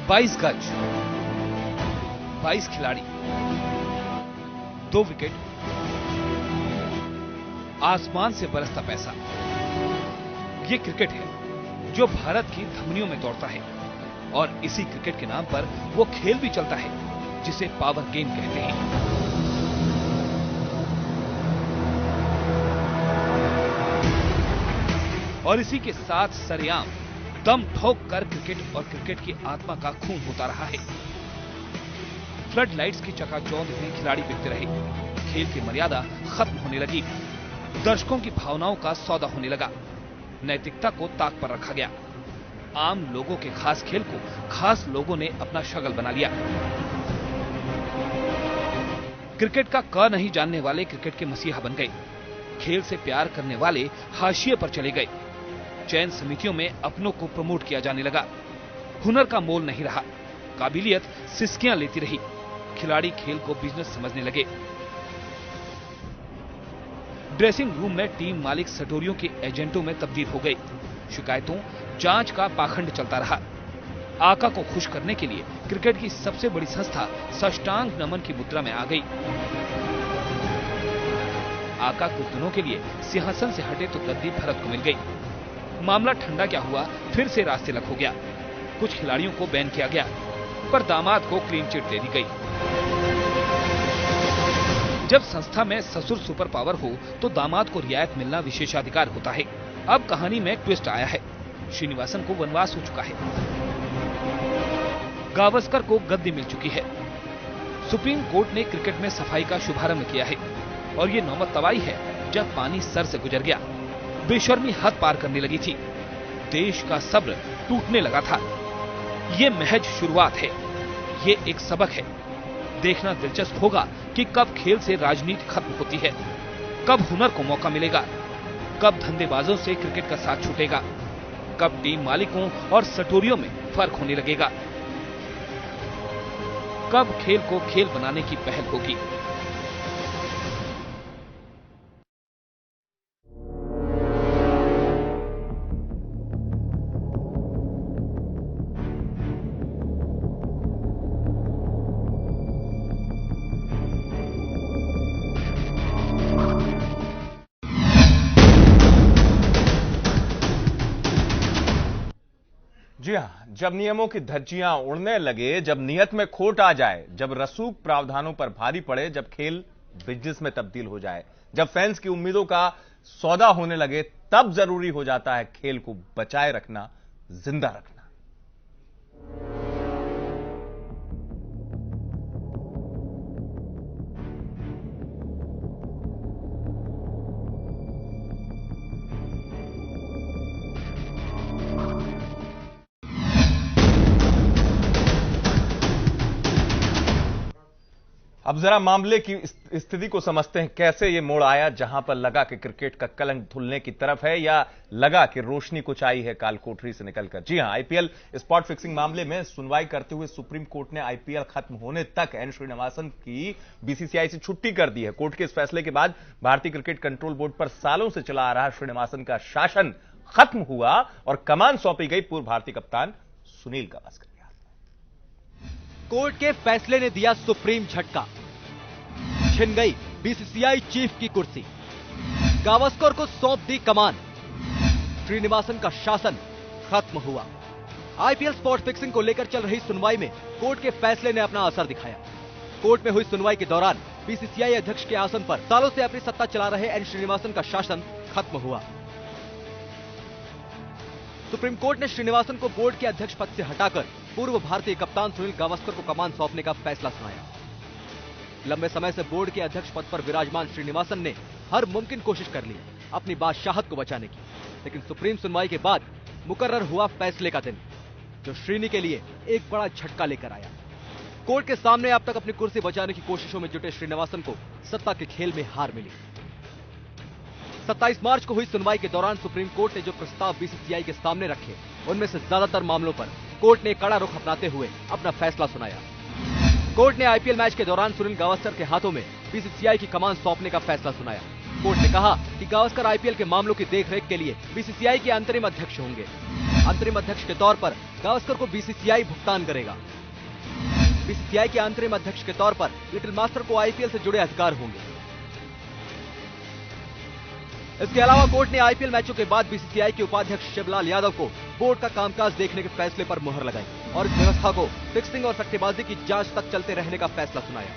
22 गज, 22 खिलाड़ी, 2 विकेट, आसमान से बरसता पैसा। ये क्रिकेट है जो भारत की धमनियों में दौड़ता है और इसी क्रिकेट के नाम पर वो खेल भी चलता है जिसे पावर गेम कहते हैं। और इसी के साथ सरेआम दम ठोक कर क्रिकेट और क्रिकेट की आत्मा का खून होता रहा है। फ्लड लाइट्स की चकाचौंध में खिलाड़ी बिकते रहे, खेल की मर्यादा खत्म होने लगी, दर्शकों की भावनाओं का सौदा होने लगा, नैतिकता को ताक पर रखा गया, आम लोगों के खास खेल को खास लोगों ने अपना शगल बना लिया। क्रिकेट का क नहीं जानने वाले क्रिकेट के मसीहा बन गए, खेल से प्यार करने वाले हाशिए पर चले गए, चयन समितियों में अपनों को प्रमोट किया जाने लगा, हुनर का मोल नहीं रहा, काबिलियत सिस्कियां लेती रही, खिलाड़ी खेल को बिजनेस समझने लगे। ड्रेसिंग रूम में टीम मालिक सटोरियों के एजेंटों में तब्दील हो गए, शिकायतों जांच का पाखंड चलता रहा। आका को खुश करने के लिए क्रिकेट की सबसे बड़ी संस्था साष्टांग नमन की मुद्रा में आ गई। आका कुछ दिनों के लिए सिंहासन से हटे तो गद्दी भरत को मिल गई। मामला ठंडा क्या हुआ, फिर से रास्ते लग हो गया। कुछ खिलाड़ियों को बैन किया गया, पर दामाद को क्लीन चिट दे दी गई। जब संस्था में ससुर सुपर पावर हो तो दामाद को रियायत मिलना विशेषाधिकार होता है। अब कहानी में ट्विस्ट आया है, श्रीनिवासन को वनवास हो चुका है, गावस्कर को गद्दी मिल चुकी है। सुप्रीम कोर्ट ने क्रिकेट में सफाई का शुभारंभ किया है और ये नौबत तब आई है जब पानी सर से गुजर गया, बेशर्मी हद पार करने लगी थी, देश का सब्र टूटने लगा था। ये महज शुरुआत है, ये एक सबक है। देखना दिलचस्प होगा कि कब खेल से राजनीति खत्म होती है, कब हुनर को मौका मिलेगा, कब धंधेबाजों से क्रिकेट का साथ छूटेगा, कब टीम मालिकों और सटोरियों में फर्क होने लगेगा, कब खेल को खेल बनाने की पहल होगी। जी हाँ, जब नियमों की धज्जियां उड़ने लगे, जब नियत में खोट आ जाए, जब रसूख प्रावधानों पर भारी पड़े, जब खेल बिजनेस में तब्दील हो जाए, जब फैंस की उम्मीदों का सौदा होने लगे, तब जरूरी हो जाता है खेल को बचाए रखना, जिंदा रखना। अब जरा मामले की स्थिति को समझते हैं, कैसे ये मोड़ आया जहां पर लगा कि क्रिकेट का कलंक धुलने की तरफ है या लगा कि रोशनी कुछ आई है काल कोठरी से निकलकर। जी हां, आईपीएल स्पॉट फिक्सिंग मामले में सुनवाई करते हुए सुप्रीम कोर्ट ने आईपीएल खत्म होने तक एन श्रीनिवासन की बीसीसीआई से छुट्टी कर दी है। कोर्ट के इस फैसले के बाद भारतीय क्रिकेट कंट्रोल बोर्ड पर सालों से चला आ रहा श्रीनिवासन का शासन खत्म हुआ और कमान सौंपी गई पूर्व भारतीय कप्तान सुनील गावस्कर। कोर्ट के फैसले ने दिया सुप्रीम झटका, छिन गई बीसीसीआई चीफ की कुर्सी, गावस्कर को सौंप दी कमान, श्रीनिवासन का शासन खत्म हुआ। आईपीएल स्पॉट फिक्सिंग को लेकर चल रही सुनवाई में कोर्ट के फैसले ने अपना असर दिखाया। कोर्ट में हुई सुनवाई के दौरान बीसीसीआई अध्यक्ष के आसन पर सालों से अपनी सत्ता चला रहे एन श्रीनिवासन का शासन खत्म हुआ। सुप्रीम कोर्ट ने श्रीनिवासन को बोर्ड के अध्यक्ष पद से हटाकर पूर्व भारतीय कप्तान सुनील गावस्कर को कमान सौंपने का फैसला सुनाया। लंबे समय से बोर्ड के अध्यक्ष पद पर विराजमान श्रीनिवासन ने हर मुमकिन कोशिश कर ली अपनी बादशाहत को बचाने की, लेकिन सुप्रीम सुनवाई के बाद मुकर्रर हुआ फैसले का दिन, जो श्रीनी के लिए एक बड़ा झटका लेकर आया। कोर्ट के सामने अब तक अपनी कुर्सी बचाने की कोशिशों में जुटे श्रीनिवासन को सत्ता के खेल में हार मिली। 27 मार्च को हुई सुनवाई के दौरान सुप्रीम कोर्ट ने जो प्रस्ताव बीसीसीआई के सामने रखे, उनमें से ज्यादातर मामलों पर कोर्ट ने कड़ा रुख अपनाते हुए अपना फैसला सुनाया। कोर्ट ने आईपीएल मैच के दौरान सुनील गावस्कर के हाथों में बीसीसीआई की कमान सौंपने का फैसला सुनाया। कोर्ट ने कहा कि गावस्कर आईपीएल के मामलों की देखरेख के लिए बीसीसीआई के अंतरिम अध्यक्ष होंगे। अंतरिम अध्यक्ष के तौर पर गावस्कर को बीसीसीआई भुगतान करेगा। बीसीसीआई के अंतरिम अध्यक्ष के तौर पर लिटिल मास्टर को आईपीएल से जुड़े अधिकार होंगे। इसके अलावा कोर्ट ने आईपीएल मैचों के बाद बीसीसीआई के उपाध्यक्ष शिवलाल यादव को बोर्ड का कामकाज देखने के फैसले पर मुहर लगाई और इस व्यवस्था को फिक्सिंग और सट्टेबाजी की जांच तक चलते रहने का फैसला सुनाया।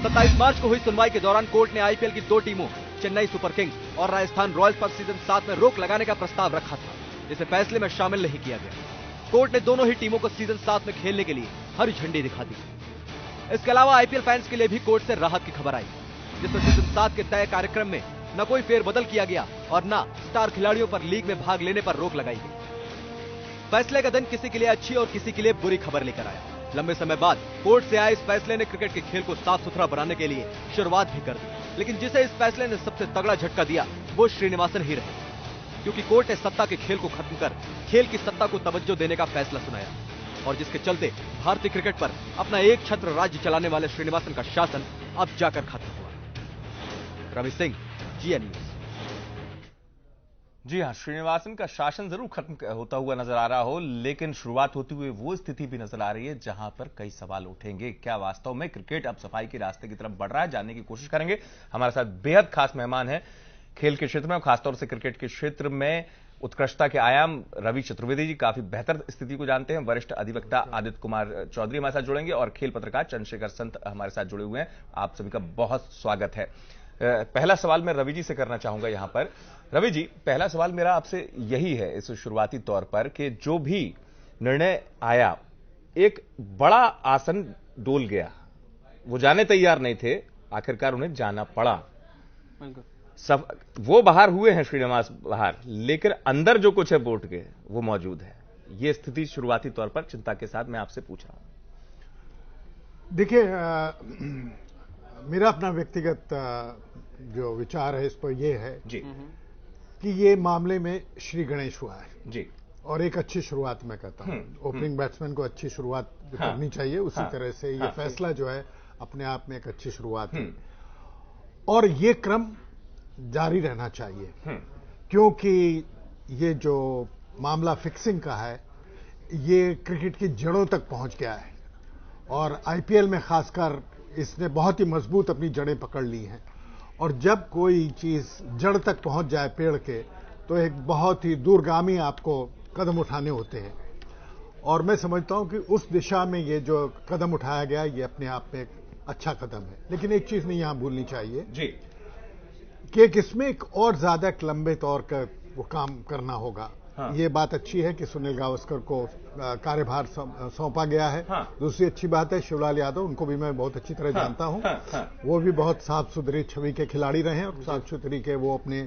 27 मार्च को हुई सुनवाई के दौरान कोर्ट ने आईपीएल की 2 टीमों चेन्नई सुपर किंग्स और राजस्थान रॉयल्स पर सीजन 7 में रोक लगाने का प्रस्ताव रखा था, जिसे फैसले में शामिल नहीं किया गया। कोर्ट ने दोनों ही टीमों को सीजन 7 में खेलने के लिए हरी झंडी दिखा दी। इसके अलावा आईपीएल फैंस के लिए भी कोर्ट से राहत की खबर आई, जिसमें सीजन 7 के तय कार्यक्रम में न कोई फेरबदल किया गया और न स्टार खिलाड़ियों पर लीग में भाग लेने पर रोक लगाई गई। फैसले का दिन किसी के लिए अच्छी और किसी के लिए बुरी खबर लेकर आया। लंबे समय बाद कोर्ट से आए इस फैसले ने क्रिकेट के खेल को साफ सुथरा बनाने के लिए शुरुआत भी कर दी, लेकिन जिसे इस फैसले ने सबसे तगड़ा झटका दिया वो श्रीनिवासन ही रहे, क्योंकि कोर्ट ने सत्ता के खेल को खत्म कर खेल की सत्ता को तवज्जो देने का फैसला सुनाया और जिसके चलते भारतीय क्रिकेट पर अपना एक छत्र राज्य चलाने वाले श्रीनिवासन का शासन अब जाकर खत्म हुआ। Ravi Singh, GN news. जी हां, श्रीनिवासन का शासन जरूर खत्म होता हुआ नजर आ रहा हो, लेकिन शुरुआत होती हुई वो स्थिति भी नजर आ रही है जहां पर कई सवाल उठेंगे। क्या वास्तव में क्रिकेट अब सफाई के रास्ते की तरफ बढ़ रहा है? जानने की कोशिश करेंगे। हमारे साथ बेहद खास मेहमान हैं खेल के क्षेत्र में और खासतौर से क्रिकेट के क्षेत्र में उत्कृष्टता के आयाम रवि चतुर्वेदी जी काफी बेहतर स्थिति को जानते हैं। वरिष्ठ अधिवक्ता आदित्य कुमार चौधरी हमारे साथ जुड़ेंगे और खेल पत्रकार चंद्रशेखर संत हमारे साथ जुड़े हुए हैं। आप सभी का बहुत स्वागत है। पहला सवाल मैं रवि जी से करना चाहूंगा। यहां पर रवि जी, पहला सवाल मेरा आपसे यही है इस शुरुआती तौर पर कि जो भी निर्णय आया, एक बड़ा आसन डोल गया, वो जाने तैयार नहीं थे, आखिरकार उन्हें जाना पड़ा। सब वो बाहर हुए हैं, श्रीनिवास बाहर, लेकिन अंदर जो कुछ है बोर्ड के वो मौजूद है। ये स्थिति शुरुआती तौर पर चिंता के साथ मैं आपसे पूछ रहा हूं। देखिए, मेरा अपना व्यक्तिगत जो विचार है इस पर यह है जी कि ये मामले में श्री गणेश हुआ है जी, और एक अच्छी शुरुआत मैं कहता हूं। ओपनिंग बैट्समैन को अच्छी शुरुआत करनी चाहिए, उसी तरह से ये फैसला जो है अपने आप में एक अच्छी शुरुआत है और ये क्रम जारी रहना चाहिए, क्योंकि ये जो मामला फिक्सिंग का है ये क्रिकेट की जड़ों तक पहुंच गया है और आईपीएल में खासकर इसने बहुत ही मजबूत अपनी जड़ें पकड़ ली हैं। और जब कोई चीज जड़ तक पहुंच जाए पेड़ के, तो एक बहुत ही दूरगामी आपको कदम उठाने होते हैं और मैं समझता हूं कि उस दिशा में ये जो कदम उठाया गया ये अपने आप में एक अच्छा कदम है। लेकिन एक चीज नहीं यहां भूलनी चाहिए जी कि इसमें एक और ज्यादा एक लंबे तौर का वो काम करना होगा। ये बात अच्छी है कि सुनील गावस्कर को कार्यभार सौंपा गया है। दूसरी अच्छी बात है शिवलाल यादव, उनको भी मैं बहुत अच्छी तरह जानता हूं। वो भी बहुत साफ सुथरी छवि के खिलाड़ी रहे हैं और साफ सुथरी के वो अपने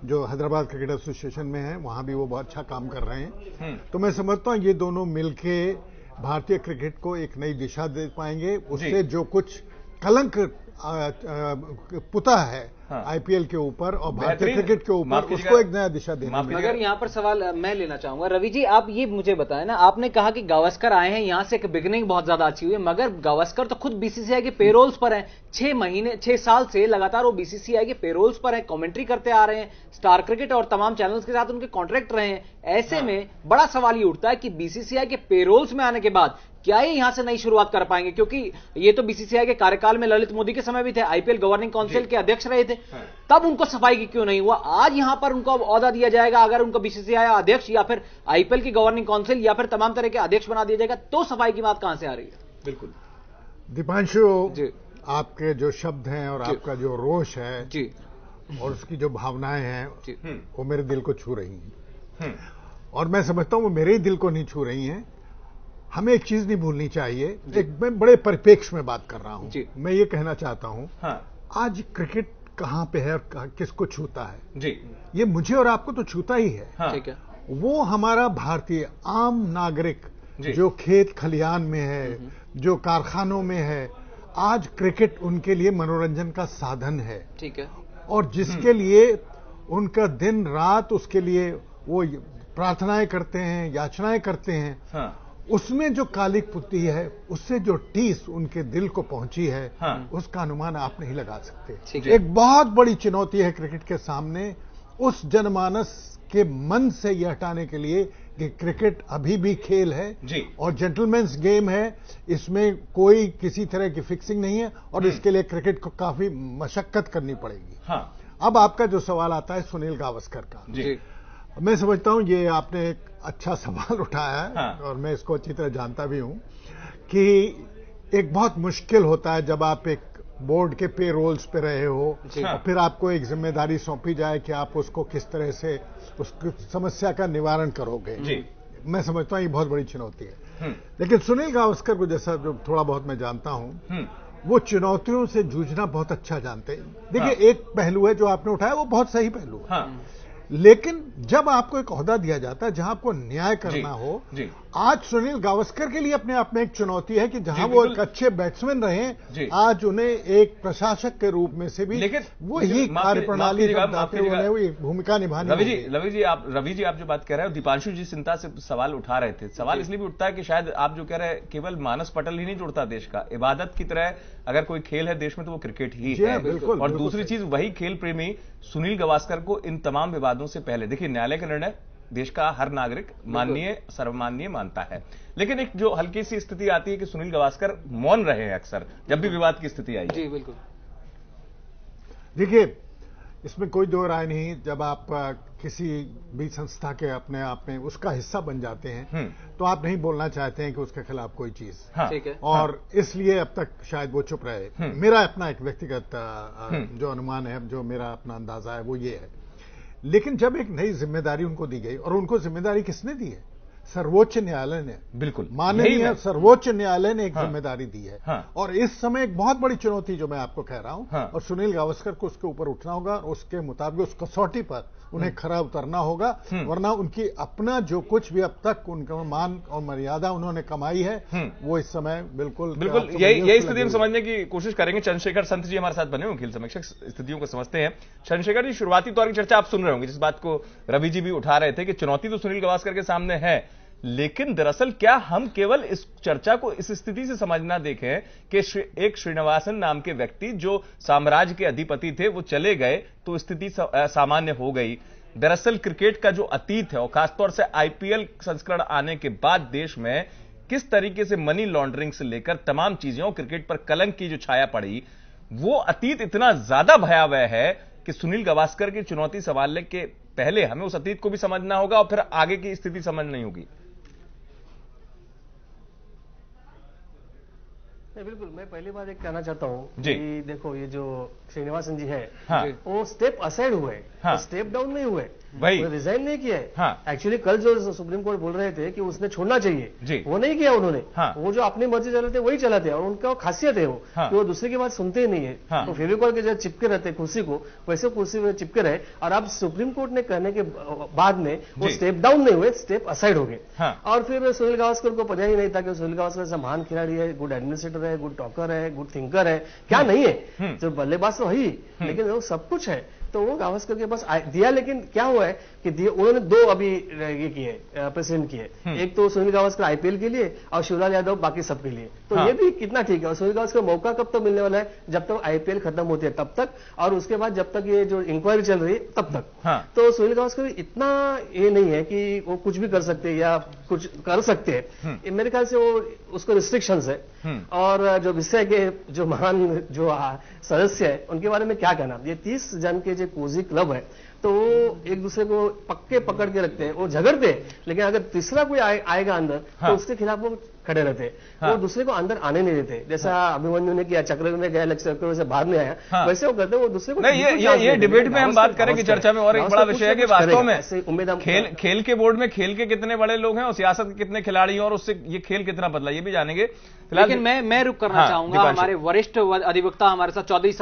जो हैदराबाद क्रिकेट एसोसिएशन में है वहां भी वो बहुत अच्छा काम कर रहे हैं। तो मैं समझता हूं ये दोनों मिलके भारतीय क्रिकेट को एक नई दिशा दे पाएंगे। उससे जो कुछ कलंक पुता है आईपीएल के ऊपर और भारतीय क्रिकेट के ऊपर, उसको एक नया दिशा देना। मगर यहाँ पर सवाल मैं लेना चाहूंगा रवि जी, आप ये मुझे बताएं ना, आपने कहा कि गावस्कर आए हैं, यहां से एक बिगिनिंग बहुत ज्यादा अच्छी हुई है, मगर गावस्कर तो खुद बीसीसीआई के पेरोल्स पर हैं। 6 साल से लगातार वो बीसीसीआई के पेरोल्स पर है, कमेंट्री करते आ रहे हैं, स्टार क्रिकेट और तमाम चैनल्स के साथ उनके कॉन्ट्रैक्ट रहे हैं। ऐसे में बड़ा सवाल ये उठता है कि बीसीसीआई के पेरोल्स में आने के बाद क्या ये यहां से नई शुरुआत कर पाएंगे, क्योंकि ये तो बीसीसीआई के कार्यकाल में ललित मोदी के समय भी थे, आईपीएल गवर्निंग काउंसिल के अध्यक्ष रहे थे, तब उनको सफाई की क्यों नहीं हुआ? आज यहां पर उनको ओहदा दिया जाएगा, अगर उनको बीसीसीआई अध्यक्ष या फिर आईपीएल की गवर्निंग काउंसिल या फिर तमाम तरह के अध्यक्ष बना दिया जाएगा, तो सफाई की बात कहां से आ रही है? बिल्कुल दीपांशु, आपके जो शब्द हैं और आपका जो रोष है जी और उसकी जो भावनाएं हैं वो मेरे दिल को छू रही हैं और मैं समझता हूं वो मेरे ही दिल को नहीं छू रही हैं। हमें एक चीज नहीं भूलनी चाहिए, एक मैं बड़े परिप्रेक्ष्य में बात कर रहा हूं। मैं ये कहना चाहता हूं, आज क्रिकेट कहां पे है और किसको छूता है जी, ये मुझे और आपको तो छूता ही है। ठीक है, वो हमारा भारतीय आम नागरिक जो खेत खलियान में है, जो कारखानों में है, आज क्रिकेट उनके लिए मनोरंजन का साधन है। ठीक है, और जिसके लिए उनका दिन रात उसके लिए वो प्रार्थनाएं करते हैं, याचनाएं करते हैं, उसमें जो कालिक पुती है, उससे जो टीस उनके दिल को पहुंची है, उसका अनुमान आप नहीं लगा सकते। एक बहुत बड़ी चुनौती है क्रिकेट के सामने, उस जनमानस के मन से यह हटाने के लिए कि क्रिकेट अभी भी खेल है और जेंटलमैन्स गेम है, इसमें कोई किसी तरह की फिक्सिंग नहीं है और इसके लिए क्रिकेट को काफी मशक्कत करनी पड़ेगी। अब आपका जो सवाल आता है सुनील गावस्कर का, मैं समझता हूं ये आपने एक अच्छा सवाल उठाया है और मैं इसको अच्छी तरह जानता भी हूं कि एक बहुत मुश्किल होता है जब आप एक बोर्ड के पे रोल्स पे रहे हो और फिर आपको एक जिम्मेदारी सौंपी जाए कि आप उसको किस तरह से उस समस्या का निवारण करोगे। मैं समझता हूं ये बहुत बड़ी चुनौती है। लेकिन सुनील गावस्कर को जैसा जो थोड़ा बहुत मैं जानता हूं, वो चुनौतियों से जूझना बहुत अच्छा जानते हैं। देखिए एक पहलू है जो आपने उठाया, वो बहुत सही पहलू है। लेकिन जब आपको एक ओहदा दिया जाता है जहां आपको न्याय करना हो, आज सुनील गावस्कर के लिए अपने आप में एक चुनौती है कि जहां वो एक अच्छे बैट्समैन रहे, आज उन्हें एक प्रशासक के रूप में से भी वही कार्यप्रणाली भूमिका निभानी। रवि जी आप जो बात कह रहे हो, दीपांशु जी चिंता से सवाल उठा रहे थे। सवाल इसलिए भी उठता है कि शायद आप जो कह रहे हैं केवल मानस पटल ही नहीं जुड़ता देश का, इबादत की तरह अगर कोई खेल है देश में तो वो क्रिकेट ही है। और दूसरी चीज, वही खेल प्रेमी सुनील गावस्कर को इन तमाम विवादों से पहले, देखिए न्यायालय का निर्णय देश का हर नागरिक माननीय सर्वमान्य मानता है, लेकिन एक जो हल्की सी स्थिति आती है कि सुनील गावस्कर मौन रहे हैं अक्सर जब भी विवाद की स्थिति आई। जी बिल्कुल। देखिए इसमें कोई दो राय नहीं, जब आप किसी भी संस्था के अपने आप में उसका हिस्सा बन जाते हैं तो आप नहीं बोलना चाहते हैं कि उसके खिलाफ कोई चीज। ठीक है। और इसलिए अब तक शायद वो चुप रहे। मेरा अपना एक व्यक्तिगत जो अनुमान है, जो मेरा अपना अंदाजा है वो ये है। लेकिन जब एक नई जिम्मेदारी उनको दी गई, और उनको जिम्मेदारी किसने दी है? सर्वोच्च न्यायालय ने, बिल्कुल माननीय सर्वोच्च न्यायालय ने एक जिम्मेदारी दी है। और इस समय एक बहुत बड़ी चुनौती जो मैं आपको कह रहा हूं, और सुनील गावस्कर को उसके ऊपर उठना होगा, उसके मुताबिक उस कसौटी पर उन्हें खरा उतरना होगा, वरना उनकी अपना जो कुछ भी अब तक उनका मान और मर्यादा उन्होंने कमाई है वो इस समय बिल्कुल यही स्थिति हम समझने की कोशिश करेंगे। चंद्रशेखर संत जी हमारे साथ बने हुए खेल समीक्षक, स्थितियों को समझते हैं। चंद्रशेखर जी, शुरुआती तौर की चर्चा आप सुन रहे होंगे, जिस बात को रवि जी भी उठा रहे थे कि चुनौती तो सुनील गावस्कर के सामने है, लेकिन दरअसल क्या हम केवल इस चर्चा को इस स्थिति से समझना देखें कि एक श्रीनिवासन नाम के व्यक्ति जो साम्राज्य के अधिपति थे वो चले गए तो स्थिति सामान्य हो गई। दरअसल क्रिकेट का जो अतीत है और खासतौर से आईपीएल संस्करण आने के बाद देश में किस तरीके से मनी लॉन्ड्रिंग से लेकर तमाम चीजें और क्रिकेट पर कलंक की जो छाया पड़ी, वो अतीत इतना ज्यादा भयावह है कि सुनील गावस्कर की चुनौती संभालने के पहले हमें उस अतीत को भी समझना होगा और फिर आगे की स्थिति समझनी होगी। बिल्कुल, मैं पहली बात एक कहना चाहता हूँ कि देखो ये जो श्रीनिवासन जी है, वो स्टेप असाइड हुए, स्टेप डाउन नहीं हुए, रिजाइन नहीं किया है। एक्चुअली कल जो सुप्रीम कोर्ट बोल रहे थे कि उसने छोड़ना चाहिए, वो नहीं किया उन्होंने। वो जो अपनी मर्जी चलाते वही चलाते हैं, और उनका खासियत है वो कि वो दूसरे की बात सुनते ही नहीं है। तो फेविकॉल के जैसे चिपके रहते कुर्सी को, वैसे कुर्सी में चिपके रहे। और अब सुप्रीम कोर्ट ने कहने के बाद में वो स्टेप डाउन नहीं हुए, स्टेप असाइड हो गए। और फिर सुनील गावस्कर को पता ही नहीं था कि सुनील गावस्कर ऐसा महान खिलाड़ी है, गुड एडमिनिस्ट्रेटर है, गुड टॉकर है, गुड थिंकर है, क्या नहीं है, जो बल्लेबाज तो है, लेकिन वो सब कुछ है। तो वो गावस्कर के पास दिया, लेकिन क्या हुआ है कि उन्होंने दो अभी ये किए, प्रेसिडेंट किए। एक तो सुनील गावस्कर आईपीएल के लिए और शिवलाल यादव बाकी सबके लिए। तो ये भी कितना ठीक है। और सुनील गावस्कर मौका कब तक मिलने वाला है? जब तक आईपीएल खत्म होती है तब तक, और उसके बाद जब तक ये जो इंक्वायरी चल रही है तब तक। तो सुनील गावस्कर इतना ये नहीं है कि वो कुछ भी कर सकते या कुछ कर सकते हैं। मेरे ख्याल से वो उसको रिस्ट्रिक्शंस है। और जो विषय के जो महान जो सदस्य है उनके बारे में क्या कहना। ये 30 जन के जो कोजी क्लब है तो वो एक दूसरे को पक्के पकड़ के रखते हैं, वो झगड़ते हैं, लेकिन अगर तीसरा कोई आएगा अंदर तो उसके खिलाफ वो खड़े रहते हैं। वो दूसरे को अंदर आने नहीं देते। जैसा अभिमन्यु ने किया, चक्र में गया, चक्र से बाहर नहीं आया, वैसे वो करते हैं। वो दूसरे को ये डिबेट में हम बात करेंगे, चर्चा में। और एक बड़ा विषय है कि वास्तव में उम्मीद खेल के बोर्ड में खेल के कितने बड़े लोग हैं और सियासत के कितने खिलाड़ी हैं और उससे ये खेल कितना बदला, ये भी जानेंगे। लेकिन मैं रुक करना चाहूंगा हमारे वरिष्ठ अधिवक्ता हमारे साथ चौधरी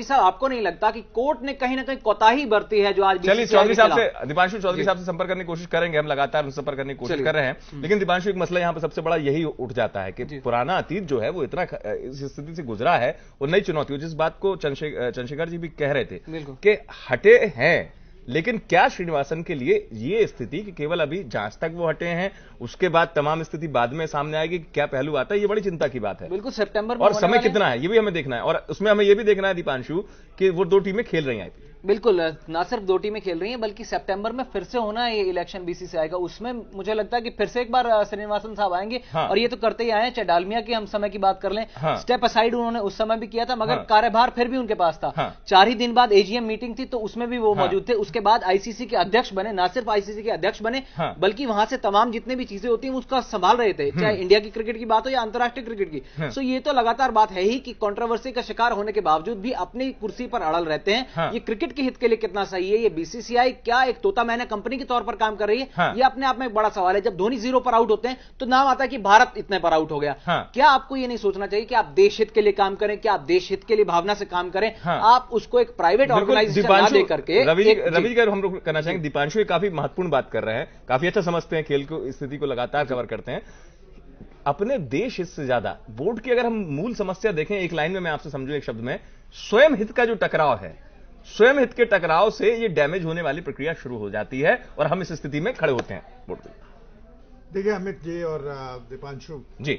साहब, आपको नहीं लगता कि कोर्ट ने कहीं ना कहीं कोताही बरती है जो आज? चलिए चौधरी साहब से, दीपांशु चौधरी साहब से संपर्क करने की कोशिश करेंगे, हम लगातार उनसे संपर्क करने की कोशिश कर रहे हैं। लेकिन दीपांशु, एक मसला यहां पर सबसे बड़ा यही उठ जाता है कि पुराना अतीत जो है वो इतना इस स्थिति से गुजरा है और नई चुनौती, जिस बात को चंद्रशेखर जी भी कह रहे थे कि हटे हैं, लेकिन क्या श्रीनिवासन के लिए ये स्थिति कि केवल अभी जांच तक वो हटे हैं, उसके बाद तमाम स्थिति बाद में सामने आएगी, क्या पहलू आता है, ये बड़ी चिंता की बात है। बिल्कुल, सितंबर में और समय कितना है ये भी हमें देखना है, और उसमें हमें ये भी देखना है दीपांशु कि वो 2 टीमें खेल रही हैं आईपीएल। बिल्कुल, ना सिर्फ 2 टीमें खेल रही हैं बल्कि सितंबर में फिर से होना है ये इलेक्शन बीसीसीआई का। उसमें मुझे लगता है कि फिर से एक बार श्रीनिवासन साहब आएंगे। हाँ। और ये तो करते ही आए हैं, चाहे डालमिया की हम समय की बात कर लें। हाँ। स्टेप असाइड उन्होंने उस समय भी किया था, मगर कार्यभार फिर भी उनके पास था। हाँ। 4 ही दिन बाद एजीएम मीटिंग थी तो उसमें भी वो मौजूद थे। उसके बाद आईसीसी के अध्यक्ष बने, ना सिर्फ आईसीसी के अध्यक्ष बने बल्कि वहां से तमाम जितने भी चीजें होती हैं उसका संभाल रहे थे, चाहे इंडिया की क्रिकेट की बात हो या अंतर्राष्ट्रीय क्रिकेट की। सो ये तो लगातार बात है ही कि कंट्रोवर्सी का शिकार होने के बावजूद भी अपनी कुर्सी पर अड़ल रहते हैं। ये क्रिकेट के हित के लिए कितना सही है, ये बीसीसीआई क्या एक तोता मैना कंपनी के तौर पर काम कर रही है, ये अपने आप में एक बड़ा सवाल है। जब धोनी 0 पर आउट होते हैं तो नाम आता है कि भारत इतने पर आउट हो गया। क्या आपको ये नहीं सोचना चाहिए कि आप देश हित के लिए काम करें, क्या आप देश हित के लिए भावना से काम करें? आप उसको एक प्राइवेट ऑर्गेनाइजेशन ना लेकर के। रवि जी हम लोग करना चाहेंगे, दीपांशु काफी महत्वपूर्ण बात कर रहे हैं, काफी अच्छा समझते हैं खेल को, स्थिति को लगातार कवर करते हैं। अपने देश हित से ज्यादा बोर्ड की अगर हम मूल समस्या देखें, एक लाइन में मैं आपसे समझूं, एक शब्द में, स्वयं हित का जो टकराव है, स्वयं हित के टकराव से ये डैमेज होने वाली प्रक्रिया शुरू हो जाती है और हम इस स्थिति में खड़े होते हैं बोर्ड पे। देखिए अमित जी और दीपांशु जी,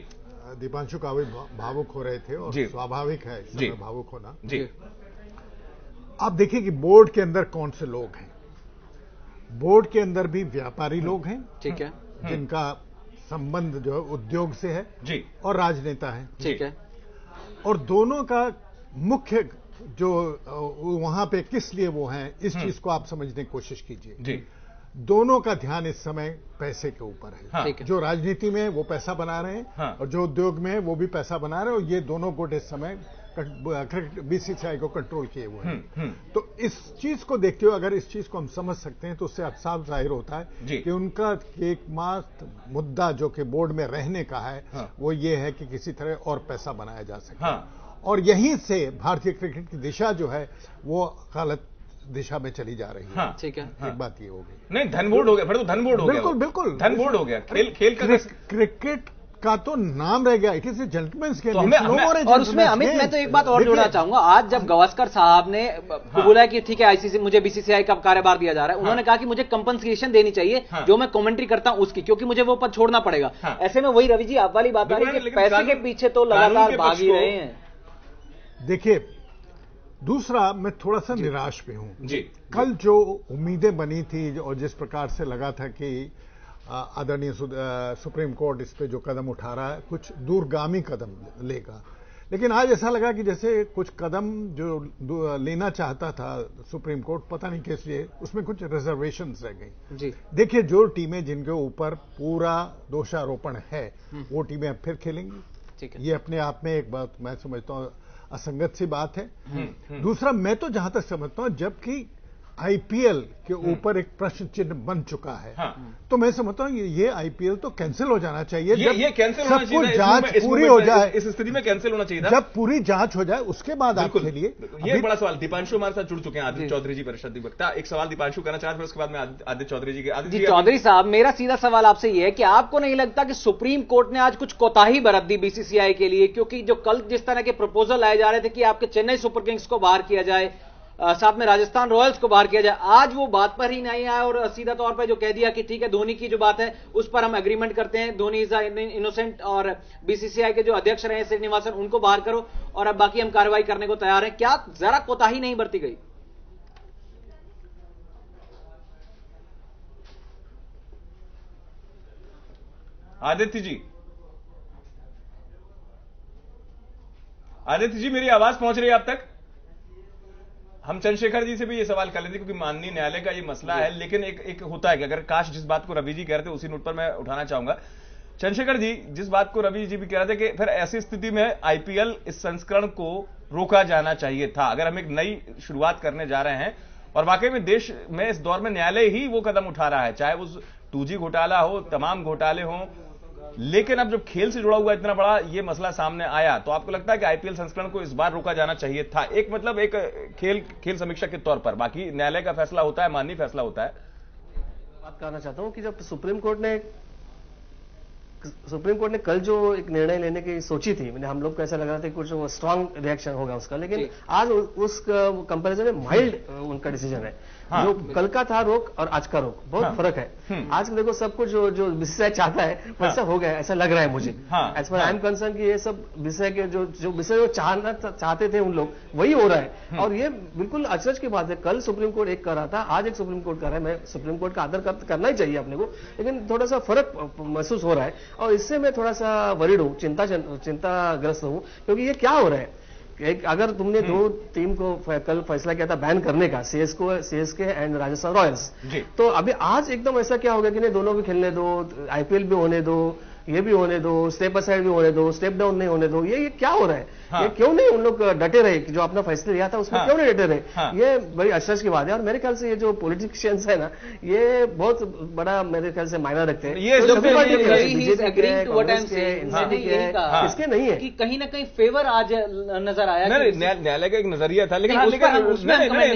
दीपांशु काफी भावुक हो रहे थे और स्वाभाविक है इस समय भावुक होना जी। आप देखिए कि बोर्ड के अंदर कौन से लोग हैं। बोर्ड के अंदर भी व्यापारी लोग हैं, ठीक है, जिनका संबंध जो उद्योग से है जी, और राजनेता है, ठीक है। और दोनों का मुख्य जो वहां पे किस लिए वो हैं, इस चीज को आप समझने की कोशिश कीजिए जी। दोनों का ध्यान इस समय पैसे के ऊपर है। हाँ। जो राजनीति में वो पैसा बना रहे हैं, हाँ। और जो उद्योग में वो भी पैसा बना रहे हैं, और ये दोनों गुट इस समय बीसीसीआई को कंट्रोल किए हुए हैं। तो इस चीज को देखते हुए अगर इस चीज को हम समझ सकते हैं तो उससे साफ जाहिर होता है कि उनका एकमात्र मुद्दा जो कि बोर्ड में रहने का है, हाँ। वो ये है कि किसी तरह और पैसा बनाया जा सके। हाँ। और यहीं से भारतीय क्रिकेट की दिशा जो है वो गलत दिशा में चली जा रही है। हाँ, ठीक है। एक बात ये हो गई, नहीं धन बोर्ड हो गया, फिर तो धन बोर्ड हो गया। बिल्कुल बिल्कुल धन बोर्ड हो गया। खेल का क्रिकेट का तो नाम रह गया, it is a gentleman's game. और उसमें अमित मैं तो एक बात और जोड़ना चाहूंगा। आज जब गावस्कर साहब ने बोला कि ठीक है आईसीसी मुझे बीसीसीआई का कार्यभार दिया जा रहा है, उन्होंने कहा कि मुझे कंपनसेशन देनी चाहिए जो मैं कमेंट्री करता हूं उसकी, क्योंकि मुझे वो पद छोड़ना पड़ेगा। ऐसे में वही रवि जी आप वाली बात आ रही है कि पैसे के पीछे तो लगातार भाग ही रहे हैं। देखिए दूसरा, मैं थोड़ा सा निराश भी हूं जी। कल जो उम्मीदें बनी थी और जिस प्रकार से लगा था कि आदरणीय सुप्रीम कोर्ट इस पे जो कदम उठा रहा है कुछ दूरगामी कदम लेगा, लेकिन आज ऐसा लगा कि जैसे कुछ कदम जो लेना चाहता था सुप्रीम कोर्ट, पता नहीं किस लिए उसमें कुछ रिजर्वेशंस रह गई जी। देखिए जो टीमें जिनके ऊपर पूरा दोषारोपण है वो टीमें अब फिर खेलेंगी, ठीक है। ये अपने आप में एक बात मैं समझता हूं असंगत सी बात है। दूसरा, मैं तो जहां तक समझता हूं जबकि आईपीएल के ऊपर एक प्रश्न चिन्ह बन चुका है, तो मैं समझता हूं ये आईपीएल तो कैंसिल हो जाना चाहिए। ये कैंसिल होना चाहिए, जांच पूरी हो जाए, इस स्थिति में कैंसिल होना चाहिए था। जब पूरी जांच हो जाए उसके बाद आप खेलिए। ये बड़ा सवाल। दीपांशु हमारे साथ जुड़ चुके हैं, आदित्य चौधरी जी परिषद अधिवक्ता। एक सवाल दीपांशु करना चाहते हैं, उसके बाद में आदित्य चौधरी जी के। आदित्य चौधरी साहब, मेरा सीधा सवाल आपसे ये है कि आपको नहीं लगता कि सुप्रीम कोर्ट ने आज कुछ कोताही बरत दी बीसीसीआई के लिए? क्योंकि जो कल जिस तरह के प्रपोजल लाए जा रहे थे कि आपके चेन्नई सुपर किंग्स को बाहर किया जाए, साथ में राजस्थान रॉयल्स को बाहर किया जाए, आज वो बात पर ही नहीं आया और सीधा तौर पर जो कह दिया कि ठीक है धोनी की जो बात है उस पर हम एग्रीमेंट करते हैं, धोनी इज इनोसेंट, और बीसीसीआई के जो अध्यक्ष रहे श्रीनिवासन उनको बाहर करो और अब बाकी हम कार्रवाई करने को तैयार हैं। क्या जरा कोताही नहीं बरती गई? आदित्य जी, आदित्य जी मेरी आवाज पहुंच रही है आप तक? हम चंद्रशेखर जी से भी ये सवाल कर लेते क्योंकि माननीय न्यायालय का ये मसला है, लेकिन एक होता है कि अगर काश जिस बात को रवि जी कह रहे थे उसी नोट पर मैं उठाना चाहूंगा। चंद्रशेखर जी, जिस बात को रवि जी भी कह रहे थे कि फिर ऐसी स्थिति में आईपीएल इस संस्करण को रोका जाना चाहिए था। अगर हम एक नई शुरुआत करने जा रहे हैं और वाकई में देश में इस दौर में न्यायालय ही वो कदम उठा रहा है, चाहे वो 2G घोटाला हो, तमाम घोटाले हों, लेकिन अब जब खेल से जुड़ा हुआ इतना बड़ा ये मसला सामने आया तो आपको लगता है कि आईपीएल संस्करण को इस बार रोका जाना चाहिए था? एक मतलब एक खेल समीक्षक के तौर पर, बाकी न्यायालय का फैसला होता है, माननीय फैसला होता है। बात करना चाहता हूं कि जब सुप्रीम कोर्ट ने कल जो एक निर्णय लेने की सोची थी, मैंने हम लोग को ऐसा लग रहा था कि कुछ स्ट्रांग रिएक्शन होगा उसका, लेकिन आज उस कंपैरिजन में माइल्ड उनका डिसीजन है। जो कल का था रोक और आज का रोक बहुत फर्क है। आज देखो सब कुछ जो बीसीसीआई चाहता है वैसा हो गया, ऐसा लग रहा है मुझे। As per I am concern कि ये सब बीसीसीआई के जो बीसीसीआई चाहते थे उन लोग वही हो रहा है। और ये बिल्कुल अचरज की बात है, कल सुप्रीम कोर्ट एक कर रहा था, आज एक सुप्रीम कोर्ट कर रहा है। मैं सुप्रीम कोर्ट का आदर करना ही चाहिए अपने को, लेकिन थोड़ा सा फर्क महसूस हो रहा है और इससे मैं थोड़ा सा वरीड हूं, चिंताग्रस्त हूं, क्योंकि ये क्या हो रहा है। अगर तुमने दो टीम को कल फैसला किया था बैन करने का, सीएसके एंड राजस्थान रॉयल्स, तो अभी आज एकदम ऐसा क्या हो गया कि नहीं दोनों भी खेलने दो, आईपीएल भी होने दो, ये भी होने दो, स्टेप असाइड भी होने दो, स्टेप डाउन नहीं होने दो। ये क्या हो रहा है? ये क्यों नहीं उन लोग डटे रहे, जो अपना फैसला लिया था उसमें क्यों नहीं डटे रहे? ये बड़ी अफसोस की बात है। और मेरे ख्याल से ये जो पॉलिटिशियंस है ना, ये बहुत बड़ा मेरे ख्याल से मायना रखते हैं। ये इसके नहीं है कि कहीं ना कहीं फेवर आज नजर आया। न्यायालय का एक नजरिया था, लेकिन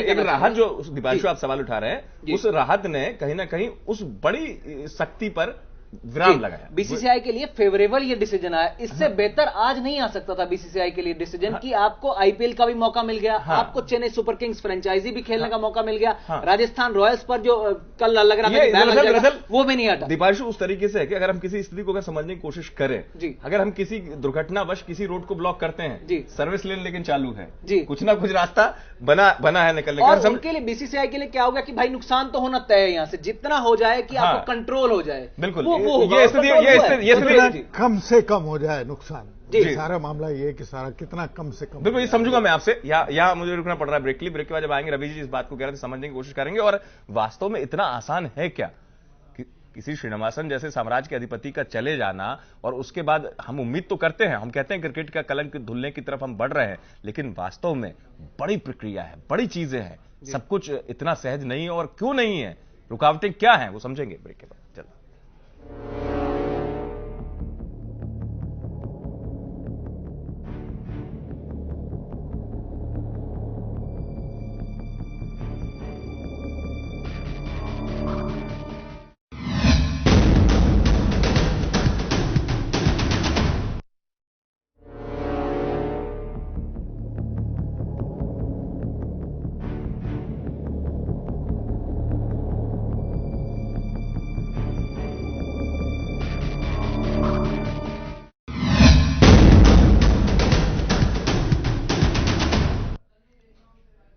एक राहत जो दीपांशु आप सवाल उठा रहे हैं, उस राहत ने कहीं ना कहीं उस बड़ी सख्ती पर विराम लगाया। बीसीसीआई के लिए फेवरेबल ये डिसीजन आया। इससे बेहतर आज नहीं आ सकता था बीसीसीआई के लिए डिसीजन कि आपको आईपीएल का भी मौका मिल गया, आपको चेन्नई सुपर किंग्स फ्रेंचाइजी भी खेलने का मौका मिल गया, राजस्थान रॉयल्स पर जो कल लग रहा था वो भी नहीं हटा। दीपांशु उस तरीके से है कि अगर हम किसी स्थिति को अगर समझने की कोशिश करें, अगर हम किसी दुर्घटनावश किसी रोड को ब्लॉक करते हैं, सर्विस लेन लेकिन चालू है, कुछ ना कुछ रास्ता बना है निकलने का। उनके लिए बीसीसीआई के लिए क्या होगा कि भाई नुकसान तो होना तय है, यहां से जितना हो जाए कि आपको कंट्रोल हो जाए। बिल्कुल ये स्थिति कम से कम हो जाए नुकसान। सारा मामला ये है कि सारा कितना कम से कम। बिल्कुल ये समझूंगा मैं आपसे। यहाँ मुझे रुकना पड़ रहा है ब्रेक के बाद जब आएंगे रवि जी इस बात को कह रहे थे समझने की कोशिश करेंगे। और वास्तव में इतना आसान है क्या कि किसी श्रीनिवासन जैसे साम्राज्य के अधिपति का चले जाना, और उसके बाद हम उम्मीद तो करते हैं, हम कहते हैं क्रिकेट का कलंक धुलने की तरफ हम बढ़ रहे हैं, लेकिन वास्तव में बड़ी प्रक्रिया है, बड़ी चीजें हैं, सब कुछ इतना सहज नहीं है। और क्यों नहीं है, रुकावटें क्या हैं, वो समझेंगे ब्रेक के बाद। चलो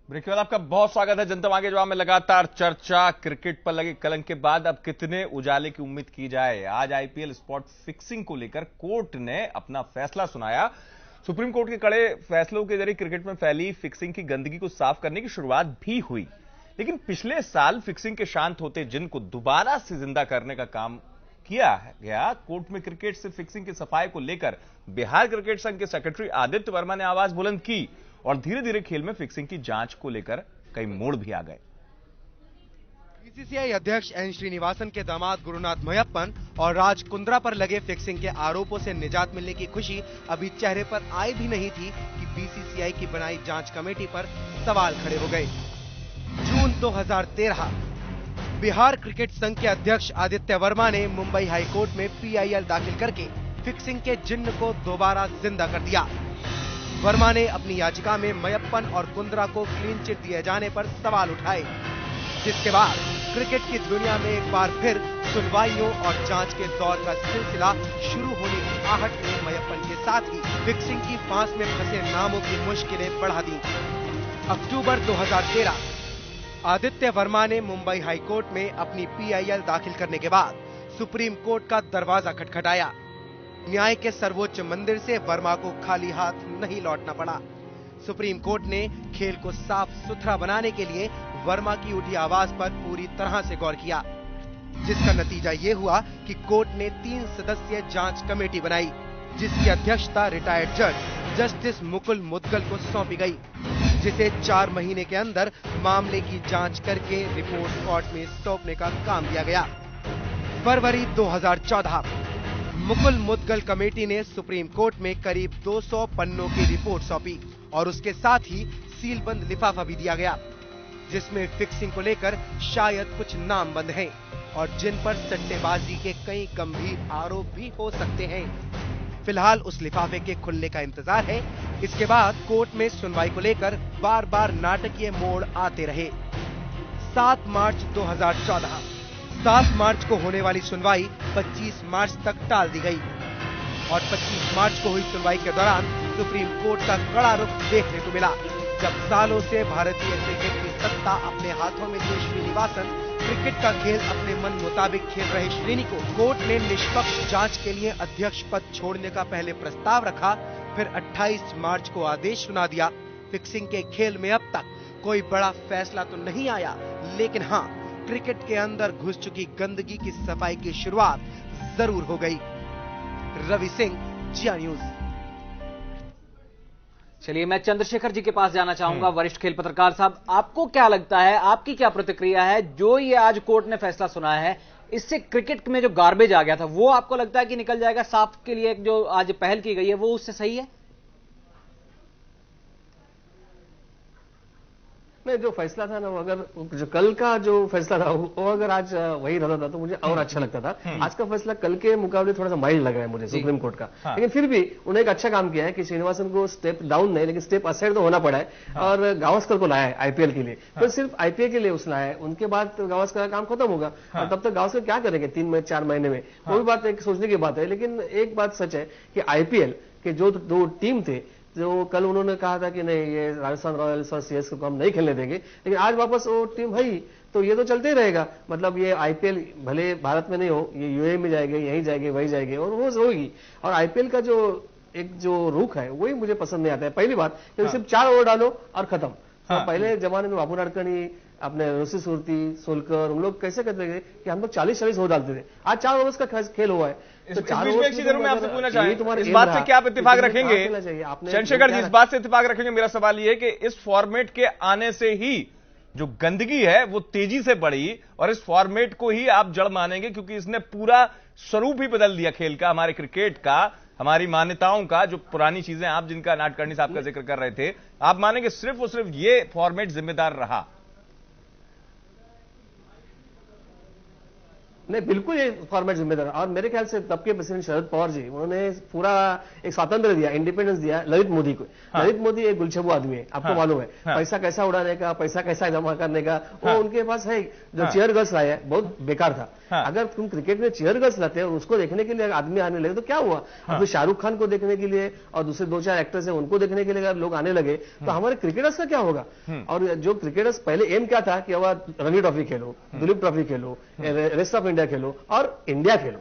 ब्रेक के बाद आपका बहुत स्वागत है। जनता मांगे जवाब में लगातार चर्चा क्रिकेट पर लगे कलंक के बाद अब कितने उजाले की उम्मीद की जाए। आज आईपीएल स्पॉट फिक्सिंग को लेकर कोर्ट ने अपना फैसला सुनाया। सुप्रीम कोर्ट के कड़े फैसलों के जरिए क्रिकेट में फैली फिक्सिंग की गंदगी को साफ करने की शुरुआत भी हुई, लेकिन पिछले साल फिक्सिंग के शांत होते जिन को दोबारा से जिंदा करने का काम किया गया। कोर्ट में क्रिकेट से फिक्सिंग की सफाई को लेकर बिहार क्रिकेट संघ के सेक्रेटरी आदित्य वर्मा ने आवाज बुलंद की और धीरे धीरे खेल में फिक्सिंग की जांच को लेकर कई मोड़ भी आ गए। बीसीसीआई अध्यक्ष एन श्रीनिवासन के दामाद गुरुनाथ मयप्पन और राज कुंद्रा पर लगे फिक्सिंग के आरोपों से निजात मिलने की खुशी अभी चेहरे पर आई भी नहीं थी कि बीसीसीआई की बनाई जांच कमेटी पर सवाल खड़े हो गए। जून 2013 बिहार क्रिकेट संघ के अध्यक्ष आदित्य वर्मा ने मुंबई हाईकोर्ट में पीआईएल दाखिल करके फिक्सिंग के जिन्न को दोबारा जिंदा कर दिया। वर्मा ने अपनी याचिका में मयप्पन और कुंद्रा को क्लीन चिट दिए जाने पर सवाल उठाए, जिसके बाद क्रिकेट की दुनिया में एक बार फिर सुनवाइयों और जांच के दौर का सिलसिला शुरू होने की आहट ने मयप्पन के साथ ही फिक्सिंग की फांस में फंसे नामों की मुश्किलें बढ़ा दी। अक्टूबर 2013 आदित्य वर्मा ने मुंबई हाईकोर्ट में अपनी पीआईएल दाखिल करने के बाद सुप्रीम कोर्ट का दरवाजा खटखटाया। न्याय के सर्वोच्च मंदिर से वर्मा को खाली हाथ नहीं लौटना पड़ा। सुप्रीम कोर्ट ने खेल को साफ सुथरा बनाने के लिए वर्मा की उठी आवाज पर पूरी तरह से गौर किया, जिसका नतीजा ये हुआ कि कोर्ट ने 3 सदस्यीय जांच कमेटी बनाई, जिसकी अध्यक्षता रिटायर्ड जज जस्टिस मुकुल मुदगल को सौंपी गई, जिसे 4 महीने के अंदर मामले की जांच करके रिपोर्ट कोर्ट में सौंपने का काम दिया गया। फरवरी 2014 मुकुल मुदगल कमेटी ने सुप्रीम कोर्ट में करीब 200 पन्नों की रिपोर्ट सौंपी और उसके साथ ही सीलबंद लिफाफा भी दिया गया, जिसमें फिक्सिंग को लेकर शायद कुछ नाम बंद हैं और जिन पर सट्टेबाजी के कई गंभीर आरोप भी हो सकते हैं। फिलहाल उस लिफाफे के खुलने का इंतजार है। इसके बाद कोर्ट में सुनवाई को लेकर बार बार नाटकीय मोड़ आते रहे। 7 मार्च 2014। 7 मार्च को होने वाली सुनवाई 25 मार्च तक टाल दी गई और 25 मार्च को हुई सुनवाई के दौरान सुप्रीम कोर्ट का कड़ा रुख देखने को मिला, जब सालों से भारतीय क्रिकेट की सत्ता अपने हाथों में लिए श्रीनिवासन क्रिकेट का खेल अपने मन मुताबिक खेल रहे श्रेणी को कोर्ट ने निष्पक्ष जांच के लिए अध्यक्ष पद छोड़ने का पहले प्रस्ताव रखा, फिर 28 मार्च को आदेश सुना दिया। फिक्सिंग के खेल में अब तक कोई बड़ा फैसला तो नहीं आया, लेकिन हाँ, क्रिकेट के अंदर घुस चुकी गंदगी की सफाई की शुरुआत जरूर हो गई। रवि सिंह, जिया न्यूज। चलिए, मैं चंद्रशेखर जी के पास जाना चाहूंगा। वरिष्ठ खेल पत्रकार साहब, आपको क्या लगता है, आपकी क्या प्रतिक्रिया है, जो ये आज कोर्ट ने फैसला सुनाया है, इससे क्रिकेट में जो गार्बेज आ गया था वो आपको लगता है कि निकल जाएगा? साफ के लिए जो आज पहल की गई है वो उससे सही है? नहीं, जो फैसला था ना, वो अगर जो कल का जो फैसला था वो अगर आज वही रहता था तो मुझे और अच्छा लगता था। आज का फैसला कल के मुकाबले थोड़ा सा माइल्ड लगा है मुझे सुप्रीम कोर्ट का। हाँ। लेकिन फिर भी उन्होंने एक अच्छा काम किया है कि श्रीनिवासन को स्टेप डाउन नहीं लेकिन स्टेप असाइड तो होना पड़ा है। हाँ। और गावस्कर को लाया है आईपीएल के लिए। हाँ। तो सिर्फ आईपीएल के लिए उसने लाया है, उनके बाद गावस्कर का काम खत्म होगा। हाँ। और तब तक गावस्कर क्या करेंगे 3-4 महीने में? वो भी बात एक सोचने की बात है। लेकिन एक बात सच है कि आईपीएल के जो 2 टीम थे, जो कल उन्होंने कहा था कि नहीं, ये राजस्थान रॉयल्स और सीएसके को हम नहीं खेलने देंगे, लेकिन आज वापस वो टीम है, तो ये तो चलते ही रहेगा। मतलब ये आईपीएल भले भारत में नहीं हो, ये यूएई में जाएंगे, यहीं जाएंगे, वही जाएंगे, और वो होगी। और आईपीएल का जो रुख है वही मुझे पसंद नहीं आता है। पहली बात, हाँ। सिर्फ 4 ओवर डालो और खत्म। हाँ। तो पहले जमाने में बाबू नाडकर्णी, अपने ऋषि सूर्ति, सोलकर, हम लोग कैसे कहते थे कि हम लोग 40-40 ओवर डालते थे। आज 4 ओवर्स का खेल हुआ है। तो मैं आपसे पूछना चाहूंगा, इस बात से क्या आप इत्तेफाक रखेंगे चंद्रशेखर जी? इस बात से इत्तेफाक रखेंगे? मेरा सवाल ये है कि इस फॉर्मेट के आने से ही जो गंदगी है वो तेजी से बढ़ी और इस फॉर्मेट को ही आप जड़ मानेंगे, क्योंकि इसने पूरा स्वरूप ही बदल दिया खेल का, हमारे क्रिकेट का, हमारी मान्यताओं का। जो पुरानी चीजें आप जिनका नाडकर्णी साहब का जिक्र कर रहे थे, आप मानेंगे सिर्फ और सिर्फ ये फॉर्मेट जिम्मेदार रहा? नहीं, बिल्कुल ये फॉर्मेट जिम्मेदार। और मेरे ख्याल से तब के प्रेसिडेंट शरद पवार जी, उन्होंने पूरा एक स्वातंत्र दिया, इंडिपेंडेंस दिया ललित मोदी को। हाँ। ललित मोदी एक गुलछबू आदमी है, आपको मालूम है। हाँ। पैसा कैसा उड़ाने का, पैसा कैसा जमा करने का, वो उनके पास है। जो चेयर गर्ल्स लाया है बहुत बेकार था। अगर तुम क्रिकेट में चेयर गर्ल्स लाते हैं और उसको देखने के लिए आदमी आने लगे तो क्या हुआ? अब तो शाहरुख खान को देखने के लिए और दूसरे 2-4 एक्टर्स हैं उनको देखने के लिए अगर लोग आने लगे तो हमारे क्रिकेटर्स का क्या होगा? और जो क्रिकेटर्स पहले एम क्या था कि अब Ranji trophy Khelo, Duleep trophy Khelo, rest of India खेलो और इंडिया खेलो,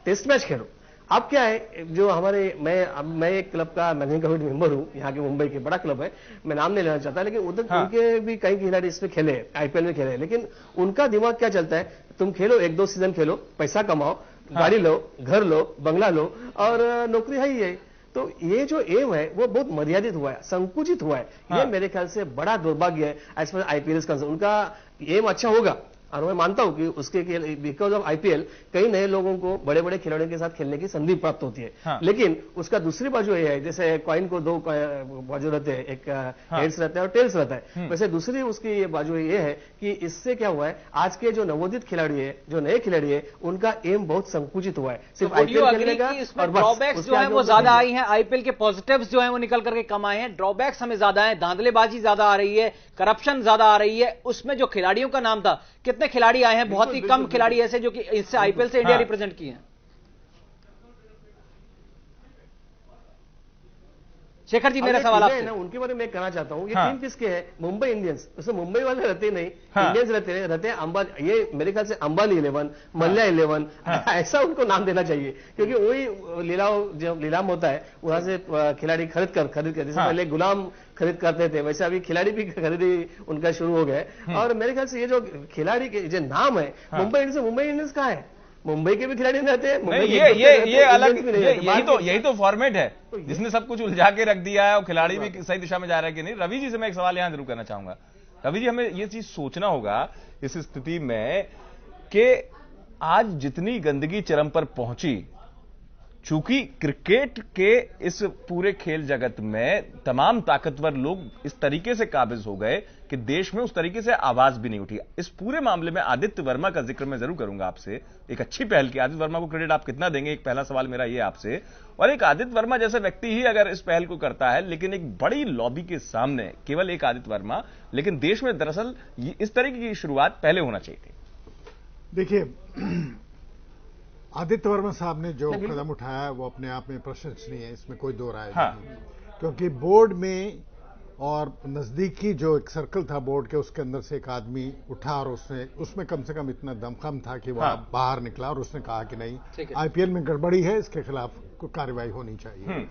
टेस्ट मैच खेलो। अब क्या है, जो हमारे मैं एक क्लब का मैनेजिंग कमेटी मेंबर हूं, यहाँ के मुंबई के बड़ा क्लब है, मैं नाम नहीं लेना चाहता, लेकिन उधर उनके भी कई खिलाड़ी इसमें खेले, आईपीएल में खेले। लेकिन उनका दिमाग क्या चलता है, तुम खेलो 1-2 सीजन खेलो, पैसा कमाओ, गाड़ी लो, घर लो, बंगला लो और नौकरी है ही है। तो ये जो एम है वो बहुत मर्यादित हुआ है, संकुचित हुआ है। ये मेरे ख्याल से बड़ा दुर्भाग्य है एज पर आईपीएल कंसर्न। उनका एम अच्छा होगा और मैं मानता हूं कि उसके बिकॉज ऑफ आईपीएल कई नए लोगों को बड़े बड़े खिलाड़ियों के साथ खेलने की संधि प्राप्त होती है। हाँ। लेकिन उसका दूसरी बाजू ये है, जैसे कॉइन को 2 बाजू रहते हैं, एक हेड्स रहता है और टेल्स रहता है, वैसे दूसरी उसकी ये बाजू ये है कि इससे क्या हुआ है, आज के जो नवोदित खिलाड़ी है, जो नए खिलाड़ी है, उनका एम बहुत संकुचित हुआ है, सिर्फ आईपीएल खेलने का। और ड्रॉबैक्स जो है वो ज्यादा आई हैं, आईपीएल के पॉजिटिव्स जो है वो निकल करके कम आए हैं, ड्रॉबैक्स हमें ज्यादा है, धांधलेबाजी ज्यादा आ रही है, करप्शन ज्यादा आ रही है। उसमें जो खिलाड़ियों का नाम था, कितने खिलाड़ी आए हैं? बहुत ही कम खिलाड़ी ऐसे जो कि इससे आईपीएल से इंडिया रिप्रेजेंट किए हैं। शेखर जी, मेरा सवाल आपसे ना, उनके बारे में मैं कहना चाहता हूं, ये टीम किसके है? मुंबई इंडियंस। उसमें मुंबई वाले रहते नहीं, इंडियंस रहते हैं अंबानी। ये मेरे ख्याल से अंबानी 11, मल्ल्या 11, ऐसा उनको नाम देना चाहिए, क्योंकि वही लीलाम होता है, वहां से खिलाड़ी खरीद कर जैसे पहले गुलाम खरीद करते थे, वैसे अभी खिलाड़ी भी खरीदी उनका शुरू हो गया। और मेरे ख्याल से ये जो खिलाड़ी के जो नाम है मुंबई इंडियंस, मुंबई इंडियंस कहाँ है? मुंबई के भी खिलाड़ी रहते हैं, ये अलग, यही तो फॉर्मेट है जिसने सब कुछ उलझा के रख दिया है और खिलाड़ी भी सही दिशा में जा रहा है कि नहीं। रवि जी से मैं एक सवाल यहां जरूर करना चाहूंगा। रवि जी, हमें ये चीज सोचना होगा इस स्थिति में कि आज जितनी गंदगी चरम पर पहुंची चूंकि क्रिकेट के इस पूरे खेल जगत में तमाम ताकतवर लोग इस तरीके से काबिज हो गए कि देश में उस तरीके से आवाज भी नहीं उठी। इस पूरे मामले में आदित्य वर्मा का जिक्र मैं जरूर करूंगा आपसे। एक अच्छी पहल की, आदित्य वर्मा को क्रेडिट आप कितना देंगे, एक पहला सवाल मेरा ये आपसे। और एक आदित्य वर्मा जैसा व्यक्ति ही अगर इस पहल को करता है, लेकिन एक बड़ी लॉबी के सामने केवल एक आदित्य वर्मा, लेकिन देश में दरअसल इस तरीके की शुरुआत पहले होना चाहिए थी। देखिए, आदित्य वर्मा साहब ने जो कदम उठाया है वो अपने आप में प्रशंसनीय है, इसमें कोई दो राय नहीं। क्योंकि बोर्ड में और नजदीकी जो एक सर्कल था बोर्ड के, उसके अंदर से एक आदमी उठा और उसमें कम से कम इतना दमखम था कि वह बाहर निकला और उसने कहा कि नहीं, आईपीएल में गड़बड़ी है, इसके खिलाफ कोई कार्रवाई होनी चाहिए।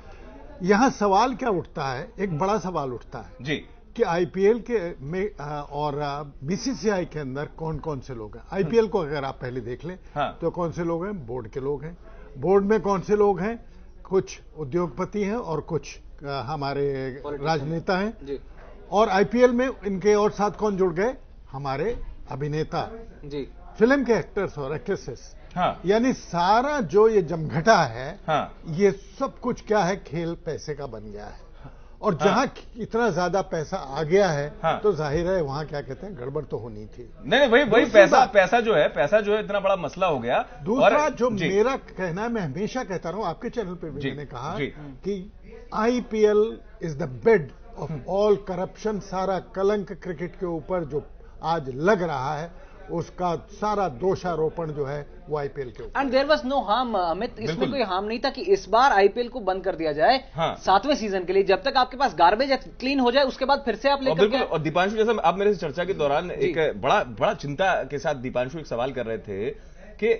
यहां सवाल क्या उठता है, एक बड़ा सवाल उठता है जी कि आईपीएल के में और बीसीसीआई के अंदर कौन कौन से लोग हैं। आईपीएल को अगर आप पहले देख लें तो कौन से लोग हैं, बोर्ड के लोग हैं। बोर्ड में कौन से लोग हैं, कुछ उद्योगपति हैं और कुछ हमारे राजनेता हैं। और आईपीएल में इनके और साथ कौन जुड़ गए, हमारे अभिनेता जी, फिल्म के एक्टर्स और एक्ट्रेसेस। यानी सारा जो ये जमघटा है, ये सब कुछ क्या है, खेल पैसे का बन गया है। और जहां इतना ज्यादा पैसा आ गया है तो जाहिर है वहां क्या कहते हैं, गड़बड़ तो होनी थी। नहीं, वही पैसा जो है इतना बड़ा मसला हो गया। दूसरा जो मेरा कहना है, मैं हमेशा कहता रहा हूं, आपके चैनल पे भी मैंने कहा कि IPL is the bed of all corruption. सारा कलंक क्रिकेट के ऊपर जो आज लग रहा है, उसका सारा दोषारोपण जो है वो आईपीएल के ऊपर। And there was no harm Amit, इसमें कोई हार्म नहीं था कि इस बार आईपीएल को बंद कर दिया जाए 7वें सीजन के लिए, जब तक आपके पास गार्बेज क्लीन हो जाए उसके बाद फिर से आप लेकर। बिल्कुल। और दीपांशु, जैसा आप मेरे से चर्चा के दौरान एक बड़ा चिंता के साथ दीपांशु एक सवाल कर रहे थे कि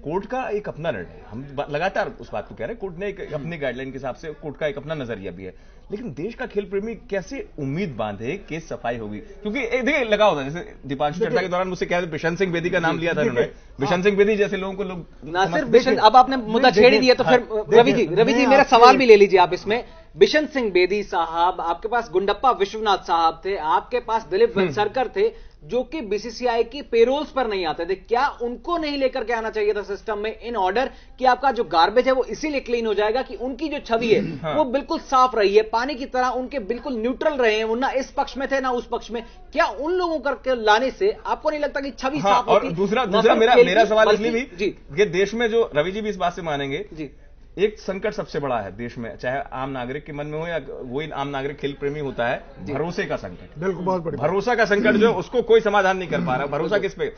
कोर्ट का एक अपना निर्णय, हम लगातार उस बात को कह रहे हैं, कोर्ट ने एक अपनी गाइडलाइन के हिसाब से कोर्ट का एक अपना नजरिया भी है, लेकिन देश का खेल प्रेमी कैसे उम्मीद बांधे कि सफाई होगी। क्योंकि देखिए लगा होता है, जैसे दीपांशु चर्चा के दौरान मुझसे कह रहे बिशन सिंह बेदी का नाम लिया था उन्होंने। बिशन सिंह बेदी जैसे लोगों को लोग ना सिर्फ बिशन, अब आपने मुद्दा छेड़ ही दिया तो फिर रवि जी मेरा सवाल भी ले लीजिए आप इसमें। बिशन सिंह बेदी साहब, आपके पास गुंडप्पा विश्वनाथ साहब थे, आपके पास दिलीप वेंसरकर थे, जो कि बीसीसीआई की पेरोल्स पर नहीं आते थे। क्या उनको नहीं लेकर के आना चाहिए था सिस्टम में इन ऑर्डर कि आपका जो गार्बेज है वो इसीलिए क्लीन हो जाएगा कि उनकी जो छवि है वो बिल्कुल साफ रही है, पानी की तरह उनके बिल्कुल न्यूट्रल रहे हैं, वो ना इस पक्ष में थे ना उस पक्ष में। क्या उन लोगों करके लाने से आपको नहीं लगता कि छवि साफ होती? और दूसरा मेरा सवाल इसलिए भी जी, ये देश में जो रवि जी भी इस बात से मानेंगे जी, एक संकट सबसे बड़ा है देश में, चाहे आम नागरिक के मन में हो या वही आम नागरिक खेल प्रेमी होता है, भरोसे का संकट। बिल्कुल, बहुत बड़ी भरोसा का संकट जो उसको कोई समाधान नहीं कर पा रहा। भरोसा किस पे?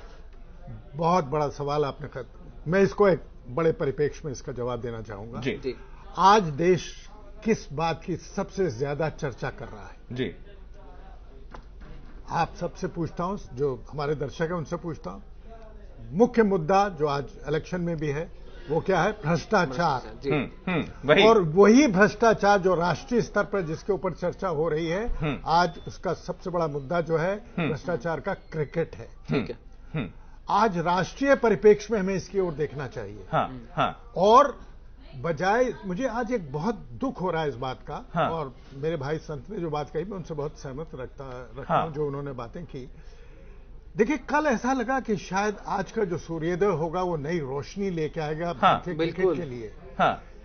बहुत बड़ा सवाल आपने कर, मैं इसको एक बड़े परिप्रेक्ष्य में इसका जवाब देना चाहूंगा जी। आज देश किस बात की सबसे ज्यादा चर्चा कर रहा है जी? आप सबसे पूछता हूं, जो हमारे दर्शक है उनसे पूछता हूं, मुख्य मुद्दा जो आज इलेक्शन में भी है वो क्या है? भ्रष्टाचार। और वही भ्रष्टाचार जो राष्ट्रीय स्तर पर जिसके ऊपर चर्चा हो रही है, आज उसका सबसे बड़ा मुद्दा जो है भ्रष्टाचार का क्रिकेट है। ठीक है, आज राष्ट्रीय परिप्रेक्ष्य में हमें इसकी ओर देखना चाहिए। और बजाय, मुझे आज एक बहुत दुख हो रहा है इस बात का, और मेरे भाई संत ने जो बात कही मैं उनसे बहुत सहमत रखता हूं, जो उन्होंने बातें की। देखिए, कल ऐसा लगा कि शायद आज का जो सूर्योदय होगा वो नई रोशनी लेके आएगा क्रिकेट के लिए,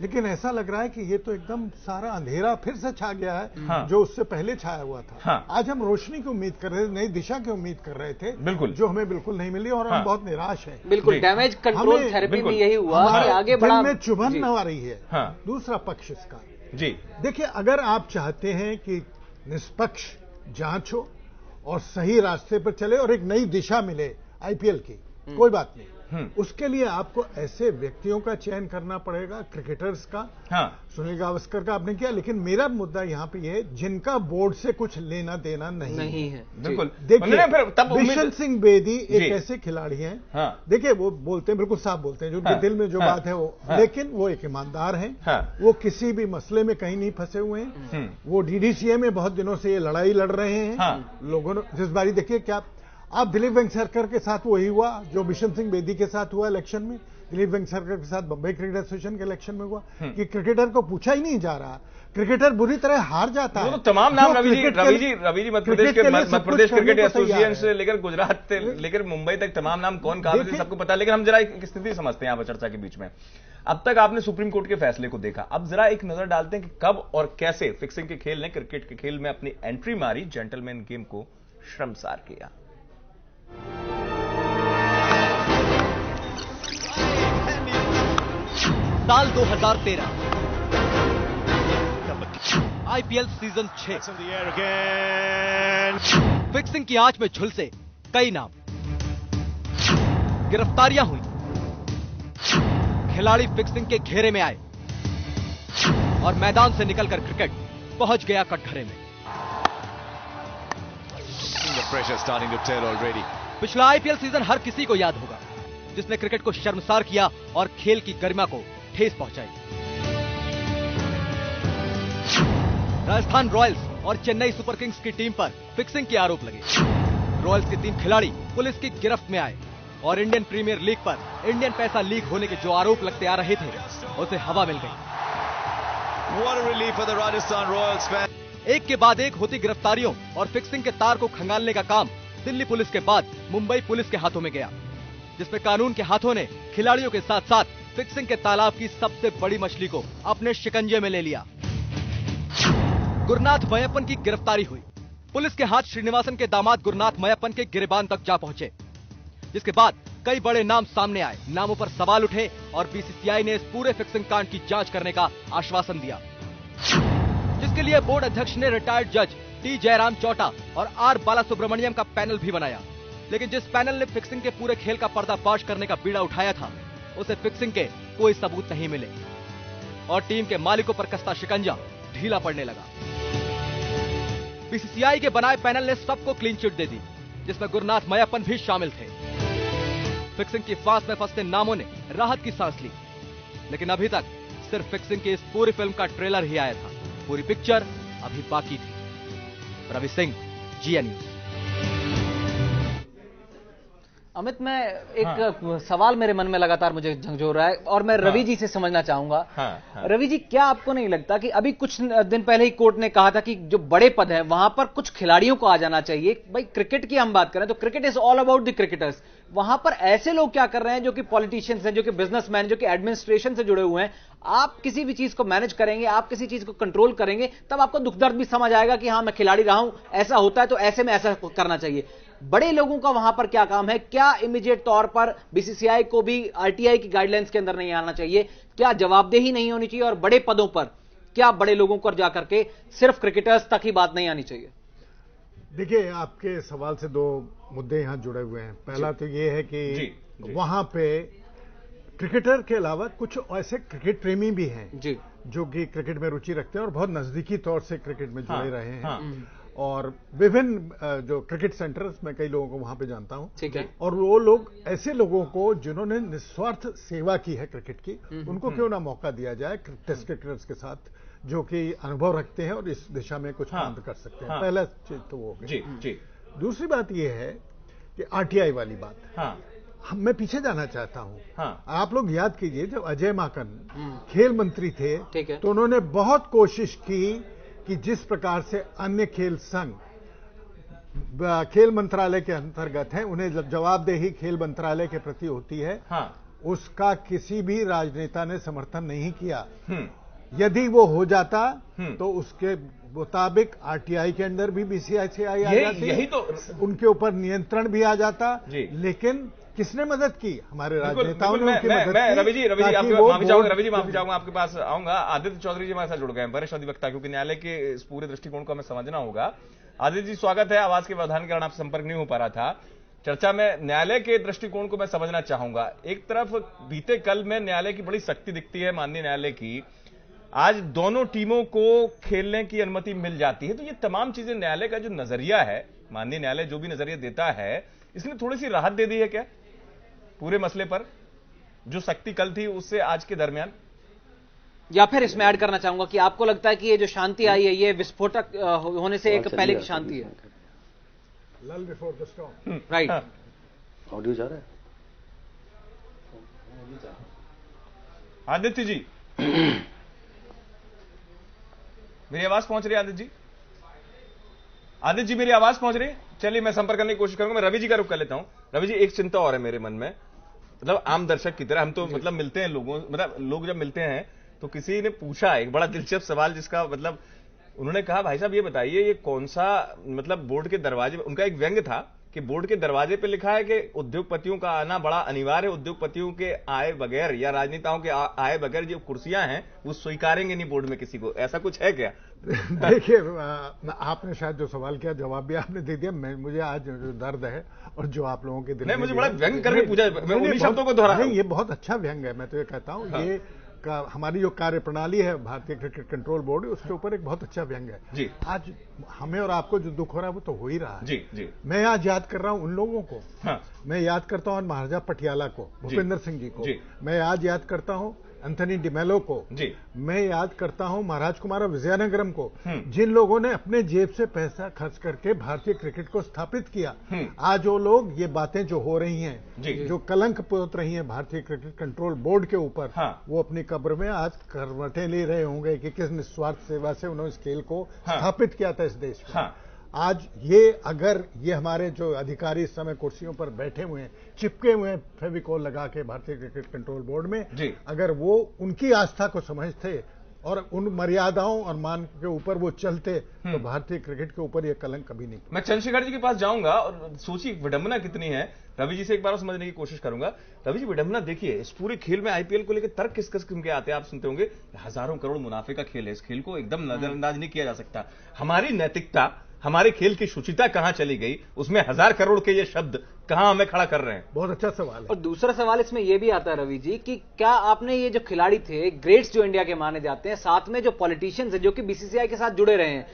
लेकिन ऐसा लग रहा है कि ये तो एकदम सारा अंधेरा फिर से छा गया है जो उससे पहले छाया हुआ था। आज हम रोशनी की उम्मीद कर रहे थे, नई दिशा की उम्मीद कर रहे थे, बिल्कुल, जो हमें बिल्कुल नहीं मिली और हम बहुत निराश हैं। बिल्कुल, डैमेज कंट्रोल थेरेपी में यही हुआ कि आगे बढ़ा में चुभन न आ रही है। दूसरा पक्ष इसका जी, देखिए, अगर आप चाहते हैं कि निष्पक्ष जांच हो और सही रास्ते पर चले और एक नई दिशा मिले आईपीएल की, कोई बात नहीं, उसके लिए आपको ऐसे व्यक्तियों का चयन करना पड़ेगा, क्रिकेटर्स का। सुनील गावस्कर का आपने किया, लेकिन मेरा मुद्दा यहां पे ये है जिनका बोर्ड से कुछ लेना देना नहीं है। बिल्कुल, देखिए, बिशन सिंह बेदी एक ऐसे खिलाड़ी हैं, देखिए वो बोलते हैं, बिल्कुल साफ बोलते हैं, जो उनके दिल में जो बात है वो, लेकिन वो एक ईमानदार हैं, वो किसी भी मसले में कहीं नहीं फंसे हुए हैं। वो डीडीसीए में बहुत दिनों से ये लड़ाई लड़ रहे हैं लोगों ने। जिस बारी देखिए, क्या आप दिलीप वेंगसरकर के साथ वही हुआ जो बिशन सिंह बेदी के साथ हुआ इलेक्शन में, दिलीप वेंगसरकर के साथ बम्बई क्रिकेट एसोसिएशन के इलेक्शन में हुआ कि क्रिकेटर को पूछा ही नहीं जा रहा, क्रिकेटर बुरी तरह हार जाता है। तो तमाम नाम रवि जी मध्य प्रदेश क्रिकेट एसोसिएशन से लेकर गुजरात से लेकर मुंबई तक तमाम नाम कौन कहा थे सबको पता है। लेकिन हम जरा एक स्थिति समझते हैं यहाँ पर चर्चा के बीच में। अब तक आपने सुप्रीम कोर्ट के फैसले को देखा, अब जरा एक नजर डालते हैं कि कब और कैसे फिक्सिंग के खेल ने क्रिकेट के खेल में अपनी एंट्री मारी, जेंटलमैन गेम को शर्मसार किया। साल 2013 आईपीएल सीजन 6 फिक्सिंग की आंच में झुलसे कई नाम, गिरफ्तारियां हुई, खिलाड़ी फिक्सिंग के घेरे में आए और मैदान से निकलकर क्रिकेट पहुंच गया कटघरे में। पिछला आईपीएल सीजन हर किसी को याद होगा जिसने क्रिकेट को शर्मसार किया और खेल की गरिमा को ठेस पहुंचाई। राजस्थान रॉयल्स और चेन्नई सुपर किंग्स की टीम पर फिक्सिंग के आरोप लगे। रॉयल्स के 3 खिलाड़ी पुलिस की गिरफ्त में आए और इंडियन प्रीमियर लीग पर इंडियन पैसा लीक होने के जो आरोप लगते आ रहे थे उसे हवा मिल गई। एक के बाद एक होती गिरफ्तारियों और फिक्सिंग के तार को खंगालने का काम दिल्ली पुलिस के बाद मुंबई पुलिस के हाथों में गया, जिसमें कानून के हाथों ने खिलाड़ियों के साथ साथ फिक्सिंग के तालाब की सबसे बड़ी मछली को अपने शिकंजे में ले लिया। गुरुनाथ मयप्पन की गिरफ्तारी हुई। पुलिस के हाथ श्रीनिवासन के दामाद गुरुनाथ मयप्पन के गिरेबान तक जा पहुंचे, जिसके बाद कई बड़े नाम सामने आए, नामों पर सवाल उठे और बीसीसीआई ने इस पूरे फिक्सिंग कांड की जांच करने का आश्वासन दिया, जिसके लिए बोर्ड अध्यक्ष ने रिटायर्ड जज टी जयराम चौटा और आर बालासुब्रमण्यम का पैनल भी बनाया। लेकिन जिस पैनल ने फिक्सिंग के पूरे खेल का पर्दाफाश करने का बीड़ा उठाया था, उसे फिक्सिंग के कोई सबूत नहीं मिले और टीम के मालिकों पर कसता शिकंजा ढीला पड़ने लगा। बीसीसीआई के बनाए पैनल ने सबको क्लीन चिट दे दी, जिसमें गुरुनाथ मयप्पन भी शामिल थे। फिक्सिंग की फांस में फंसते नामों ने राहत की सांस ली, लेकिन अभी तक सिर्फ फिक्सिंग की इस पूरी फिल्म का ट्रेलर ही आया था, पूरी पिक्चर अभी बाकी थी। Ravi Singh, GN news. अमित, मैं एक सवाल मेरे मन में लगातार मुझे झंझोर रहा है और मैं रवि जी से समझना चाहूंगा। रवि जी, क्या आपको नहीं लगता कि अभी कुछ दिन पहले ही कोर्ट ने कहा था कि जो बड़े पद हैं वहां पर कुछ खिलाड़ियों को आ जाना चाहिए? भाई, क्रिकेट की हम बात करें तो cricket is all about the cricketers. वहां पर ऐसे लोग क्या कर रहे हैं जो कि पॉलिटिशियंस हैं, जो कि बिजनेसमैन, जो कि एडमिनिस्ट्रेशन से जुड़े हुए हैं। आप किसी भी चीज को मैनेज करेंगे, आप किसी चीज को कंट्रोल करेंगे, तब आपको दुख दर्द भी समझ आएगा कि हाँ, मैं खिलाड़ी रहा हूं, ऐसा होता है तो ऐसे में ऐसा करना चाहिए। बड़े लोगों का वहां पर क्या काम है? क्या इमीडिएट तौर पर बीसीसीआई को भी आरटीआई की गाइडलाइंस के अंदर नहीं आना चाहिए? क्या जवाबदेही नहीं होनी चाहिए? और बड़े पदों पर क्या बड़े लोगों को जाकर के सिर्फ क्रिकेटर्स तक ही बात नहीं आनी चाहिए? देखिए, आपके सवाल से 2 मुद्दे यहां जुड़े हुए हैं। पहला तो यह है कि वहां पे क्रिकेटर के अलावा कुछ ऐसे क्रिकेट प्रेमी भी हैं जो कि क्रिकेट में रुचि रखते हैं और बहुत नजदीकी तौर से क्रिकेट में जुड़े रहे हैं। और विभिन्न जो क्रिकेट सेंटर्स में कई लोगों को वहां पे जानता हूं। ठीक है। और वो लोग ऐसे लोगों को जिन्होंने निस्वार्थ सेवा की है क्रिकेट की, उनको क्यों ना मौका दिया जाए टेस्ट क्रिकेटर्स के साथ जो कि अनुभव रखते हैं और इस दिशा में कुछ काम कर सकते हैं। पहला चीज तो वो हो गई। दूसरी बात ये है कि आरटीआई वाली बात, मैं पीछे जाना चाहता हूं। आप लोग याद कीजिए, जब अजय माकन खेल मंत्री थे तो उन्होंने बहुत कोशिश की कि जिस प्रकार से अन्य खेल संघ खेल मंत्रालय के अंतर्गत हैं, उन्हें जवाबदेही खेल मंत्रालय के प्रति होती है, उसका किसी भी राजनेता ने समर्थन नहीं किया। यदि वो हो जाता तो उसके मुताबिक आरटीआई के अंदर भी बीसीसीआई आ जाती, यही तो उनके ऊपर नियंत्रण भी आ जाता। लेकिन किसने मदद की? हमारे राजनेताओं ने उनकी मदद की। रवि जी माफी चाहूंगा, आपके पास आऊंगा। आदित्य चौधरी जी हमारे साथ जुड़ गए हैं, वरिष्ठ अधिवक्ता, क्योंकि न्यायालय के इस पूरे दृष्टिकोण को हमें समझना होगा। आदित्य जी, स्वागत है। आवाज के व्यवधान के कारण आपसे संपर्क नहीं हो पा रहा था। चर्चा में न्यायालय के दृष्टिकोण को मैं समझना चाहूंगा। एक तरफ बीते कल में न्यायालय की बड़ी सख्ती दिखती है, माननीय न्यायालय की, आज दोनों टीमों को खेलने की अनुमति मिल जाती है। तो ये तमाम चीजें न्यायालय का जो नजरिया है, माननीय न्यायालय जो भी नजरिया देता है, इसने थोड़ी सी राहत दे दी है क्या पूरे मसले पर, जो सख्ती कल थी उससे आज के दरमियान? या फिर इसमें ऐड करना चाहूंगा कि आपको लगता है कि ये जो शांति आई है, ये विस्फोटक होने से एक पहले की शांति है? लल before the storm, right. Audio जा रहा है आदित्य जी, मेरी आवाज पहुंच रही है आदित्य जी? आदित्य जी मेरी आवाज पहुंच रही है? चलिए मैं संपर्क करने की कोशिश करूंगा। मैं रवि जी का रुख कर लेता हूं। रवि जी, एक चिंता और है मेरे मन में, मतलब आम दर्शक की तरह हम तो मतलब मिलते हैं लोगों, मतलब लोग जब मिलते हैं तो किसी ने पूछा एक बड़ा दिलचस्प सवाल, जिसका मतलब उन्होंने कहा भाई साहब ये बताइए ये कौन सा मतलब बोर्ड के दरवाजे, उनका एक व्यंग्य था कि बोर्ड के दरवाजे पे लिखा है कि उद्योगपतियों का आना बड़ा अनिवार्य है, उद्योगपतियों के आए बगैर या राजनेताओं के आए बगैर जो कुर्सियां हैं वो स्वीकारेंगे नहीं बोर्ड में किसी को, ऐसा कुछ है क्या? देखिए, आपने शायद जो सवाल किया जवाब भी आपने दे दिया। मुझे आज जो दर्द है और जो आप लोगों के दिल में, मुझे बड़ा व्यंग करके पूछा, मैं उन्हीं शब्दों को दोहरा, नहीं ये बहुत अच्छा व्यंग है। मैं तो ये कहता हूँ ये हमारी जो कार्य प्रणाली है भारतीय क्रिकेट कंट्रोल बोर्ड, उसके ऊपर एक बहुत अच्छा व्यंग है जी। आज हमें और आपको जो दुख हो रहा है वो तो हो ही रहा है जी जी। मैं आज याद कर रहा हूं उन लोगों को, हाँ। मैं याद करता हूं महाराजा पटियाला को, भूपेंद्र सिंह जी को जी। मैं आज याद करता हूं एंथनी डिमेलो को जी। मैं याद करता हूं महाराज कुमार विजयनगरम को, जिन लोगों ने अपने जेब से पैसा खर्च करके भारतीय क्रिकेट को स्थापित किया। आज वो लोग ये बातें जो हो रही हैं, जो कलंक पोत रही हैं भारतीय क्रिकेट कंट्रोल बोर्ड के ऊपर, वो अपनी कब्र में आज करवटें ले रहे होंगे कि किस निस्वार्थ सेवा से उन्होंने इस खेल को स्थापित किया था इस देश में। आज ये अगर ये हमारे जो अधिकारी इस समय कुर्सियों पर बैठे हुए हैं, चिपके हुए हैं फेविकोल लगा के भारतीय क्रिकेट कंट्रोल बोर्ड में, अगर वो उनकी आस्था को समझते और उन मर्यादाओं और मान के ऊपर वो चलते तो भारतीय क्रिकेट के ऊपर ये कलंक कभी नहीं। मैं चंद्रशेखर जी के पास जाऊंगा और सोचिए विडंबना कितनी है। रवि जी से एक बार समझने की कोशिश करूंगा। रवि जी, विडंबना देखिए, इस पूरे खेल में आईपीएल को लेकर तर्क किस किस्म के आते हैं आप सुनते होंगे। हजारों करोड़ मुनाफे का खेल है, इस खेल को एकदम नजरअंदाज नहीं किया जा सकता। हमारी नैतिकता, हमारे खेल की शुचिता कहां चली गई, उसमें 1000 करोड़ के ये शब्द कहां हमें खड़ा कर रहे हैं? बहुत अच्छा सवाल है। और दूसरा सवाल इसमें यह भी आता है रवि जी कि क्या आपने ये जो खिलाड़ी थे, ग्रेट्स जो इंडिया के माने जाते हैं, साथ में जो पॉलिटिशियंस हैं जो कि बीसीसीआई के साथ जुड़े रहे हैं,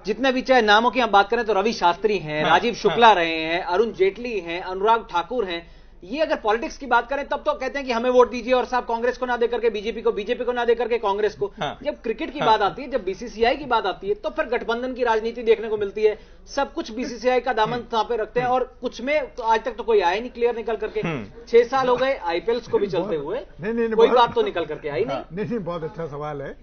जितने भी चाहे नामों की हम बात करें तो रवि शास्त्री हैं, राजीव शुक्ला रहे हैं, अरुण जेटली हैं, अनुराग ठाकुर हैं, ये अगर पॉलिटिक्स की बात करें तब तो कहते हैं कि हमें वोट दीजिए और साहब कांग्रेस को ना देकर के बीजेपी को, बीजेपी को ना देकर के कांग्रेस को। जब क्रिकेट की बात आती है, जब बीसीसीआई की बात आती है, तो फिर गठबंधन की राजनीति देखने को मिलती है। सब कुछ बीसीसीआई का दामन थापे रखते हैं और कुछ में तो आज तक तो कोई आया नहीं क्लियर निकल करके। 6 साल हो गए आईपीएल को भी चलते हुए, कोई बात तो निकल करके आई नहीं। बहुत अच्छा सवाल है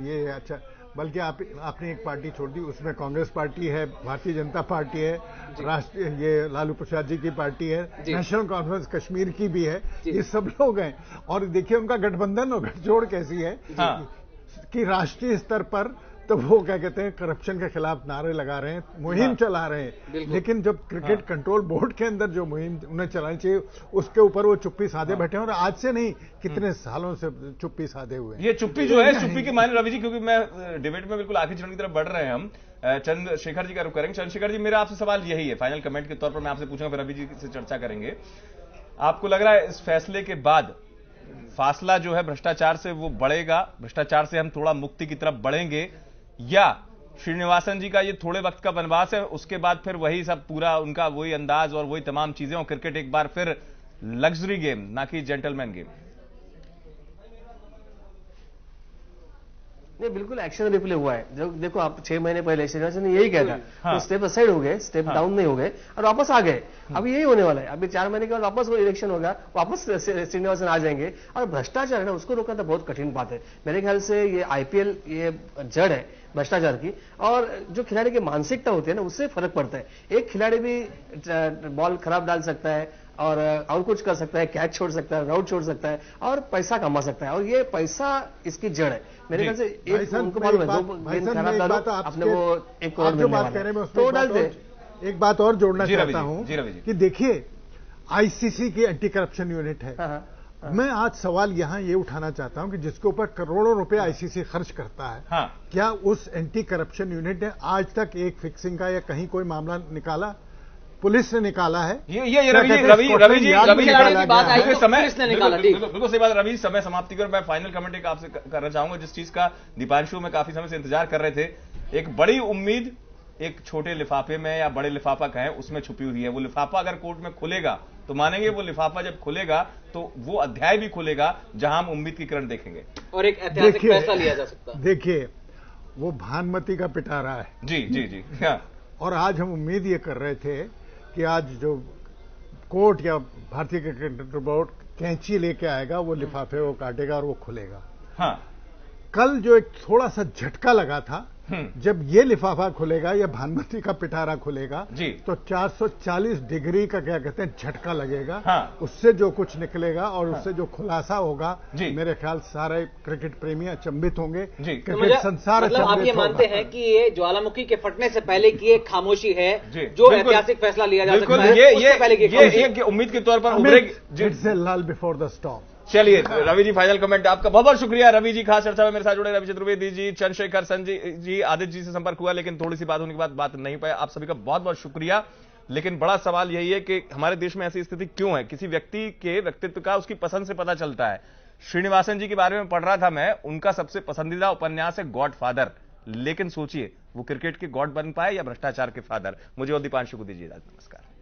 ये। अच्छा, बल्कि आपने एक पार्टी छोड़ दी, उसमें कांग्रेस पार्टी है, भारतीय जनता पार्टी है, राष्ट्रीय ये लालू प्रसाद जी की पार्टी है, नेशनल कॉन्फ्रेंस कश्मीर की भी है, ये सब लोग हैं। और देखिए उनका गठबंधन और गठजोड़ कैसी है कि राष्ट्रीय स्तर पर तो वो क्या कहते हैं करप्शन के खिलाफ नारे लगा रहे हैं, मुहिम चला रहे हैं, लेकिन जब क्रिकेट कंट्रोल बोर्ड के अंदर जो मुहिम उन्हें चलानी चाहिए उसके ऊपर वो चुप्पी साधे बैठे हैं। और आज से नहीं, कितने सालों से चुप्पी साधे हुए। ये चुप्पी जो है, चुप्पी के मायने रवि जी, क्योंकि मैं डिबेट में बिल्कुल आखिरी चरण की तरफ बढ़ रहे हैं हम, चंद्रशेखर जी का रुख करेंगे। चंद्रशेखर जी, मेरा आपसे सवाल यही है, फाइनल कमेंट के तौर पर मैं आपसे पूछूंगा, फिर रवि जी से चर्चा करेंगे। आपको लग रहा है इस फैसले के बाद फासला जो है भ्रष्टाचार से वो बढ़ेगा, भ्रष्टाचार से हम थोड़ा मुक्ति की तरफ बढ़ेंगे, या श्रीनिवासन जी का ये थोड़े वक्त का वनवास है, उसके बाद फिर वही सब पूरा उनका वही अंदाज और वही तमाम चीजें, और क्रिकेट एक बार फिर लग्जरी गेम ना कि जेंटलमैन गेम? नहीं, बिल्कुल एक्शन रिप्ले हुआ है। जो देखो आप 6 महीने पहले श्रीनिवासन ने यही कहा था, तो स्टेप असाइड हो गए, स्टेप डाउन नहीं हो गए और वापस आ गए। अभी यही होने वाला है, अभी 4 महीने के बाद वापस वो इलेक्शन होगा, वापस श्रीनिवासन आ जाएंगे। और भ्रष्टाचार है ना, उसको रोकना तो बहुत कठिन बात है। मेरे ख्याल से ये आईपीएल ये जड़ है भ्रष्टाचार की, और जो खिलाड़ी की मानसिकता होती है ना, उससे फर्क पड़ता है। एक खिलाड़ी भी बॉल खराब डाल सकता है और कुछ कर सकता है, कैच छोड़ सकता है, राउट छोड़ सकता है और पैसा कमा सकता है, और ये पैसा इसकी जड़ है। मेरे ख्याल से एक उनको मालूम है, जो गेंद खराब डालो आपने वो 1 करोड़ मिलने वाला है, तो डालते। एक बात और जोड़ना चाहता हूं कि देखिए आईसीसी की एंटी करप्शन यूनिट है। मैं आज सवाल यहां ये उठाना चाहता हूं कि जिसके ऊपर करोड़ों रुपए आईसीसी खर्च करता है, क्या उस एंटी करप्शन यूनिट ने आज तक एक फिक्सिंग का या कहीं कोई मामला निकाला? पुलिस ने निकाला है। ये रवि जी बिल्कुल सही बात। रवि, समय समाप्ति कर मैं फाइनल कमेंट एक आपसे करना चाहूंगा, जिस चीज का दीपांशु में काफी समय से इंतजार कर रहे थे। एक बड़ी उम्मीद एक छोटे लिफाफे में या बड़े लिफाफा कहें उसमें छुपी हुई है। वो लिफाफा अगर कोर्ट में खुलेगा तो मानेंगे, वो लिफाफा जब खुलेगा तो वो अध्याय भी खुलेगा जहां हम उम्मीद की किरण देखेंगे और एक ऐतिहासिक फैसला लिया जा सकता है। देखिए, वो भानुमति का पिटारा है। जी जी जी। और आज हम उम्मीद ये कर रहे थे कि आज जो कोर्ट या भारतीय क्रिकेट बोर्ड कैंची लेके आएगा, वो लिफाफे को काटेगा और वो खुलेगा। हाँ। कल जो एक थोड़ा सा झटका लगा था, जब ये लिफाफा खुलेगा या भानुमति का पिटारा खुलेगा जी, तो 440 डिग्री का क्या कहते हैं झटका लगेगा। हाँ। उससे जो कुछ निकलेगा और उससे जो खुलासा होगा, जी, मेरे ख्याल सारे क्रिकेट प्रेमी अचंभित होंगे, क्रिकेट संसार मतलब आप ये मानते हैं कि ये ज्वालामुखी के फटने से पहले की एक खामोशी है जो ऐतिहासिक फैसला लिया जा सकता है, ये उम्मीद के तौर पर उभरेगी। It's a lull before the storm. चलिए रवि जी, फाइनल कमेंट आपका। बहुत बहुत शुक्रिया रवि जी, खास चर्चा में मेरे साथ जुड़े। रवि चतुर्वेदी जी, चंद्रशेखर संजय जी, आदित्य जी से संपर्क हुआ, लेकिन थोड़ी सी बात होने के बाद बात नहीं पाया। आप सभी का बहुत बहुत शुक्रिया। लेकिन बड़ा सवाल यही है कि हमारे देश में ऐसी स्थिति क्यों है? किसी व्यक्ति के व्यक्तित्व का उसकी पसंद से पता चलता है। श्रीनिवासन जी के बारे में पढ़ रहा था मैं, उनका सबसे पसंदीदा उपन्यास है गॉड फादर, लेकिन सोचिए वो क्रिकेट के गॉड बन पाए या भ्रष्टाचार के फादर। मुझे और दीपांशु को दीजिए इजाजत। नमस्कार।